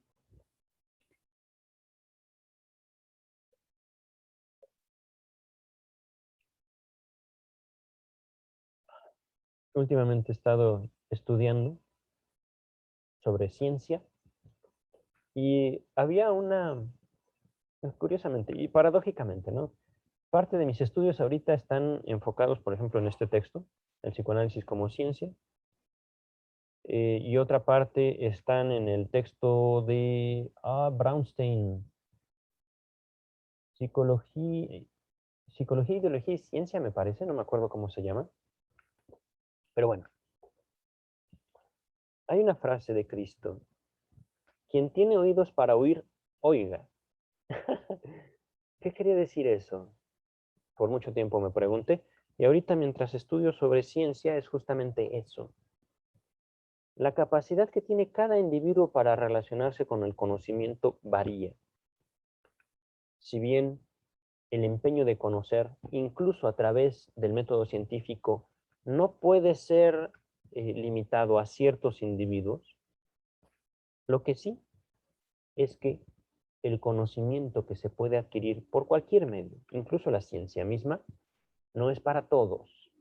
Últimamente he estado estudiando sobre ciencia y había curiosamente y paradójicamente, ¿no? Parte de mis estudios ahorita están enfocados, por ejemplo, en este texto, el psicoanálisis como ciencia, y otra parte están en el texto de Brownstein, psicología, psicología, ideología y ciencia, me parece, no me acuerdo cómo se llama, pero bueno, hay una frase de Cristo: quien tiene oídos para oír, oiga. ¿Qué quería decir eso? Por mucho tiempo me pregunté, y ahorita mientras estudio sobre ciencia es justamente eso. La capacidad que tiene cada individuo para relacionarse con el conocimiento varía. si bien el empeño de conocer, incluso a través del método científico, no puede ser limitado a ciertos individuos, lo que sí es que el conocimiento que se puede adquirir por cualquier medio, incluso la ciencia misma, no es para todos.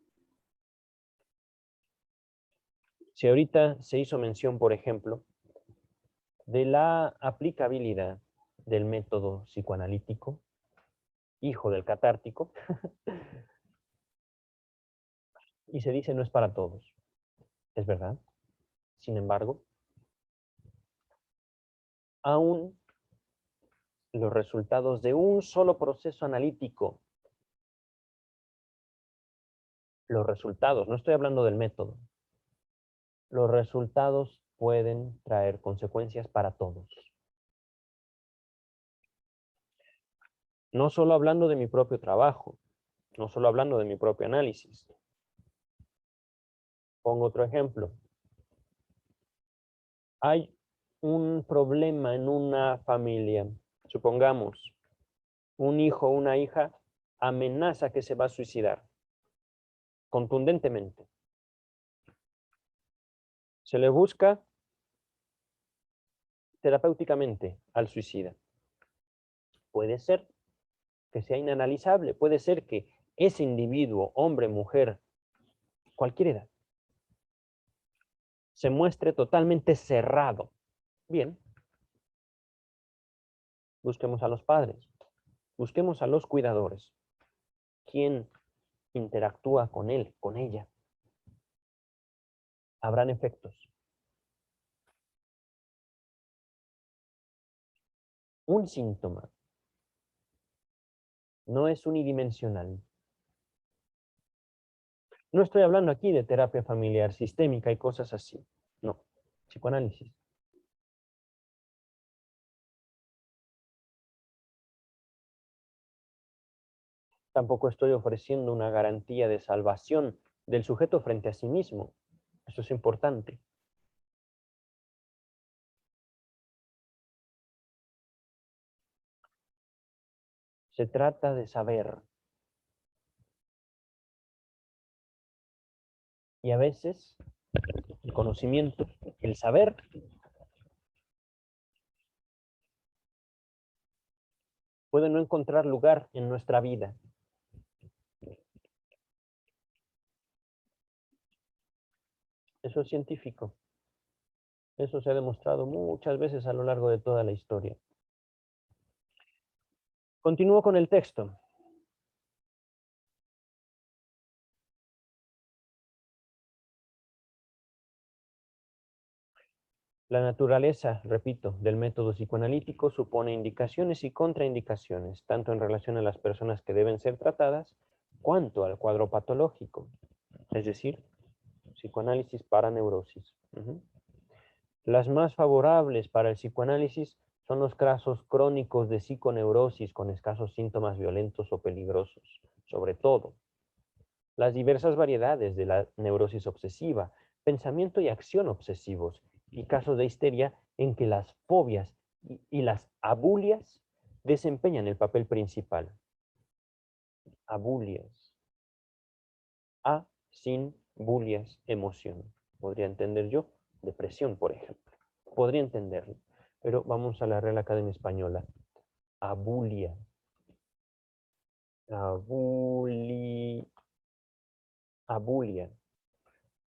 Si ahorita se hizo mención, por ejemplo, de la aplicabilidad del método psicoanalítico, hijo del catártico, y se dice no es para todos. Es verdad. Sin embargo, aún los resultados de un solo proceso analítico, los resultados, no estoy hablando del método, los resultados pueden traer consecuencias para todos. No solo hablando de mi propio trabajo, no solo hablando de mi propio análisis. Pongo otro ejemplo. Hay un problema en una familia. Supongamos, un hijo o una hija amenaza que se va a suicidar contundentemente. Se le busca terapéuticamente al suicida. Puede ser que sea inanalizable, puede ser que ese individuo, hombre, mujer, cualquier edad, se muestre totalmente cerrado. Bien, busquemos a los padres, busquemos a los cuidadores. ¿Quién interactúa con él, con ella? Habrán efectos. Un síntoma no es unidimensional. No estoy hablando aquí de terapia familiar sistémica y cosas así. No, psicoanálisis. Tampoco estoy ofreciendo una garantía de salvación del sujeto frente a sí mismo. Eso es importante. Se trata de saber. Y a veces el conocimiento, el saber, puede no encontrar lugar en nuestra vida. Eso es científico. Eso se ha demostrado muchas veces a lo largo de toda la historia. Continúo con el texto. La naturaleza, repito, del método psicoanalítico supone indicaciones y contraindicaciones, tanto en relación a las personas que deben ser tratadas, cuanto al cuadro patológico, es decir, psicoanálisis para neurosis. Las más favorables para el psicoanálisis son los casos crónicos de psiconeurosis con escasos síntomas violentos o peligrosos, sobre todo. Las diversas variedades de la neurosis obsesiva, pensamiento y acción obsesivos, y casos de histeria en que las fobias y las abulias desempeñan el papel principal. Abulias. A sin bulias, emoción. Podría entender yo depresión, por ejemplo. Podría entenderlo. Pero vamos a la Real Academia Española. Abulia. Abulia.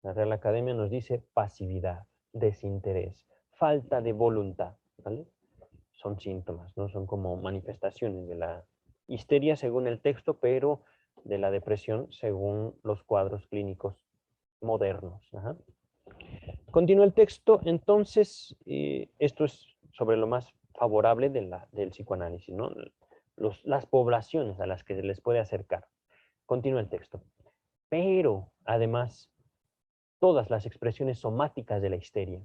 La Real Academia nos dice pasividad, desinterés, falta de voluntad, ¿vale? Son síntomas, no son como manifestaciones de la histeria según el texto, pero de la depresión según los cuadros clínicos modernos. Ajá. Continúa el texto, entonces, esto es sobre lo más favorable del psicoanálisis, ¿no? Las poblaciones a las que se les puede acercar. Continúa el texto. Pero, además, todas las expresiones somáticas de la histeria,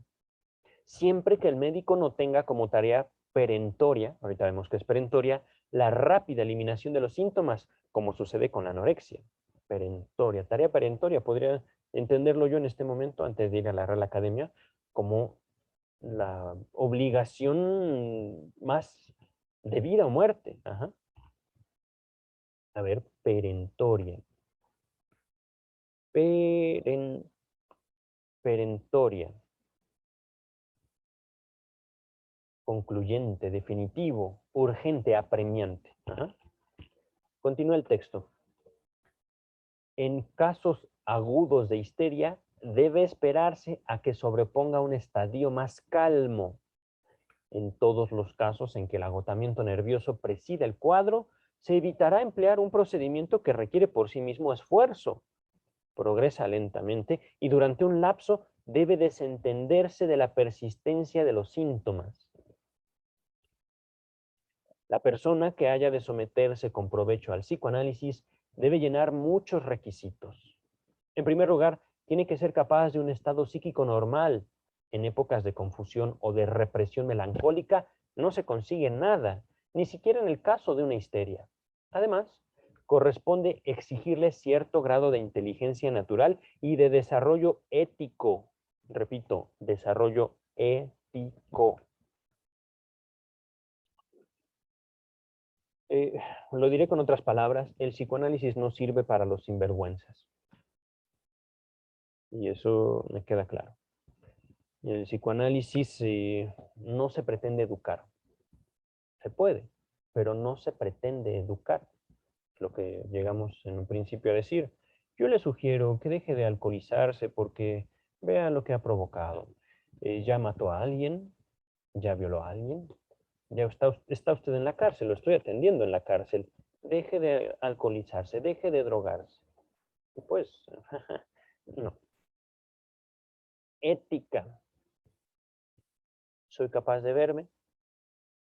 siempre que el médico no tenga como tarea perentoria, ahorita vemos que es perentoria, la rápida eliminación de los síntomas, como sucede con la anorexia. Perentoria, tarea perentoria, podría entenderlo yo en este momento, antes de ir a la Real Academia, como la obligación más De vida o muerte. Ajá. A ver, perentoria. Peren- perentoria. Concluyente, definitivo, urgente, apremiante. Ajá. Continúa el texto. En casos agudos de histeria, debe esperarse a que sobreponga un estadio más calmo. En todos los casos en que el agotamiento nervioso presida el cuadro, se evitará emplear un procedimiento que requiere por sí mismo esfuerzo. Progresa lentamente y durante un lapso debe desentenderse de la persistencia de los síntomas. La persona que haya de someterse con provecho al psicoanálisis debe llenar muchos requisitos. En primer lugar, tiene que ser capaz de un estado psíquico normal. En épocas de confusión o de represión melancólica no se consigue nada, ni siquiera en el caso de una histeria. Además, corresponde exigirle cierto grado de inteligencia natural y de desarrollo ético. Repito, desarrollo ético. Eh, lo diré con otras palabras, el psicoanálisis no sirve para los sinvergüenzas. Y eso me queda claro. El psicoanálisis no se pretende educar. Se puede, pero no se pretende educar. Lo que llegamos en un principio a decir. Yo le sugiero que deje de alcoholizarse porque vea lo que ha provocado. Ya mató a alguien, ya violó a alguien, ya está usted en la cárcel, lo estoy atendiendo en la cárcel. Deje de alcoholizarse, deje de drogarse. Y pues, no. Ética. Soy capaz de verme,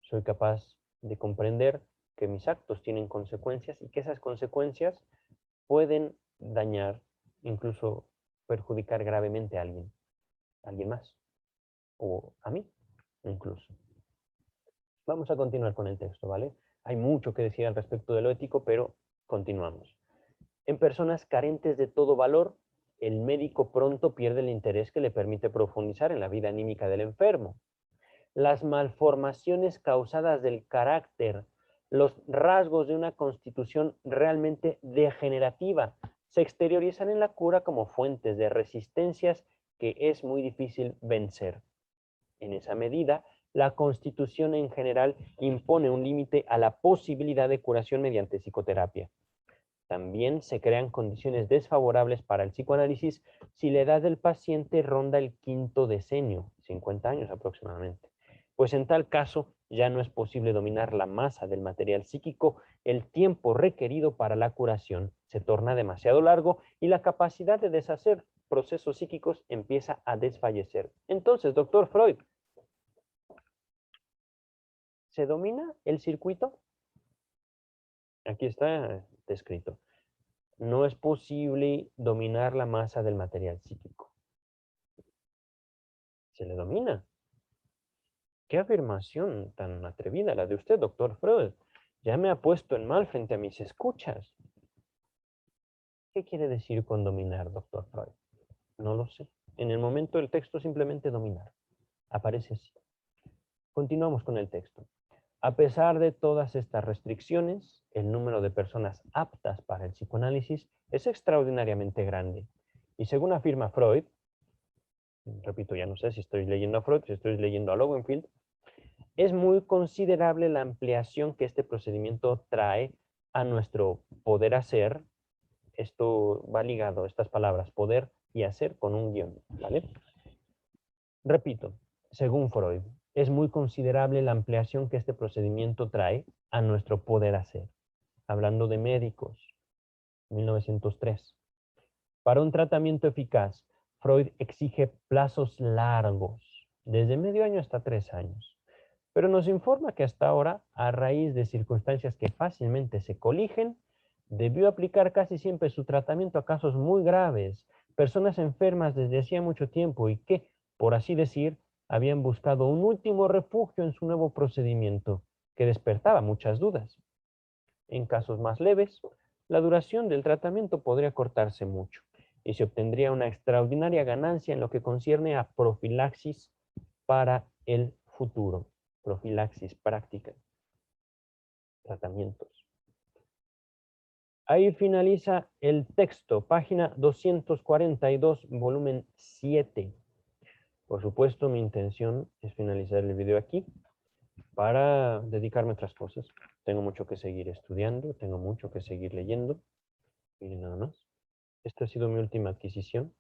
soy capaz de comprender que mis actos tienen consecuencias y que esas consecuencias pueden dañar, incluso perjudicar gravemente a alguien más, o a mí incluso. Vamos a continuar con el texto, ¿vale? Hay mucho que decir al respecto de lo ético, pero continuamos. En personas carentes de todo valor, el médico pronto pierde el interés que le permite profundizar en la vida anímica del enfermo. Las malformaciones causadas del carácter, los rasgos de una constitución realmente degenerativa, se exteriorizan en la cura como fuentes de resistencias que es muy difícil vencer. En esa medida, la constitución en general impone un límite a la posibilidad de curación mediante psicoterapia. También se crean condiciones desfavorables para el psicoanálisis si la edad del paciente ronda el quinto decenio, 50 años aproximadamente. Pues en tal caso ya no es posible dominar la masa del material psíquico, el tiempo requerido para la curación se torna demasiado largo y la capacidad de deshacer procesos psíquicos empieza a desfallecer. Entonces, doctor Freud, ¿se domina el circuito? Aquí está descrito. No es posible dominar la masa del material psíquico. Se le domina. ¿Qué afirmación tan atrevida la de usted, doctor Freud? Ya me ha puesto en mal frente a mis escuchas. ¿Qué quiere decir con dominar, doctor Freud? No lo sé. En el momento del texto simplemente dominar. Aparece así. Continuamos con el texto. A pesar de todas estas restricciones, el número de personas aptas para el psicoanálisis es extraordinariamente grande. Y según afirma Freud, repito, ya no sé si estoy leyendo a Freud, si estoy leyendo a Lowenfield, es muy considerable la ampliación que este procedimiento trae a nuestro poder hacer. Esto va ligado, estas palabras, poder y hacer, con un guión, ¿vale? Repito, según Freud, es muy considerable la ampliación que este procedimiento trae a nuestro poder hacer. Hablando de médicos, 1903. Para un tratamiento eficaz, Freud exige plazos largos, desde medio año hasta 3 años. Pero nos informa que hasta ahora, a raíz de circunstancias que fácilmente se coligen, debió aplicar casi siempre su tratamiento a casos muy graves, personas enfermas desde hacía mucho tiempo y que, por así decir, habían buscado un último refugio en su nuevo procedimiento, que despertaba muchas dudas. En casos más leves, la duración del tratamiento podría cortarse mucho y se obtendría una extraordinaria ganancia en lo que concierne a profilaxis para el futuro, profilaxis práctica. tratamientos. Ahí finaliza el texto, página 242, volumen 7. Por supuesto, mi intención es finalizar el video aquí para dedicarme a otras cosas. Tengo mucho que seguir estudiando, tengo mucho que seguir leyendo. Miren nada más. Esta ha sido mi última adquisición.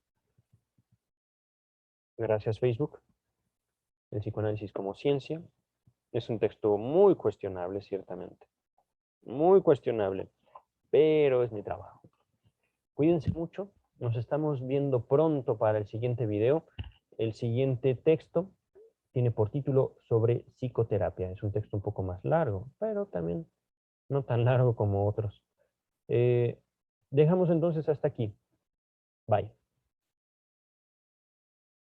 Gracias, Facebook. El psicoanálisis como ciencia. Es un texto muy cuestionable, ciertamente. Muy cuestionable, pero es mi trabajo. Cuídense mucho. Nos estamos viendo pronto para el siguiente video. El siguiente texto tiene por título sobre psicoterapia. Es un texto un poco más largo, pero también no tan largo como otros. Dejamos entonces hasta aquí. Bye.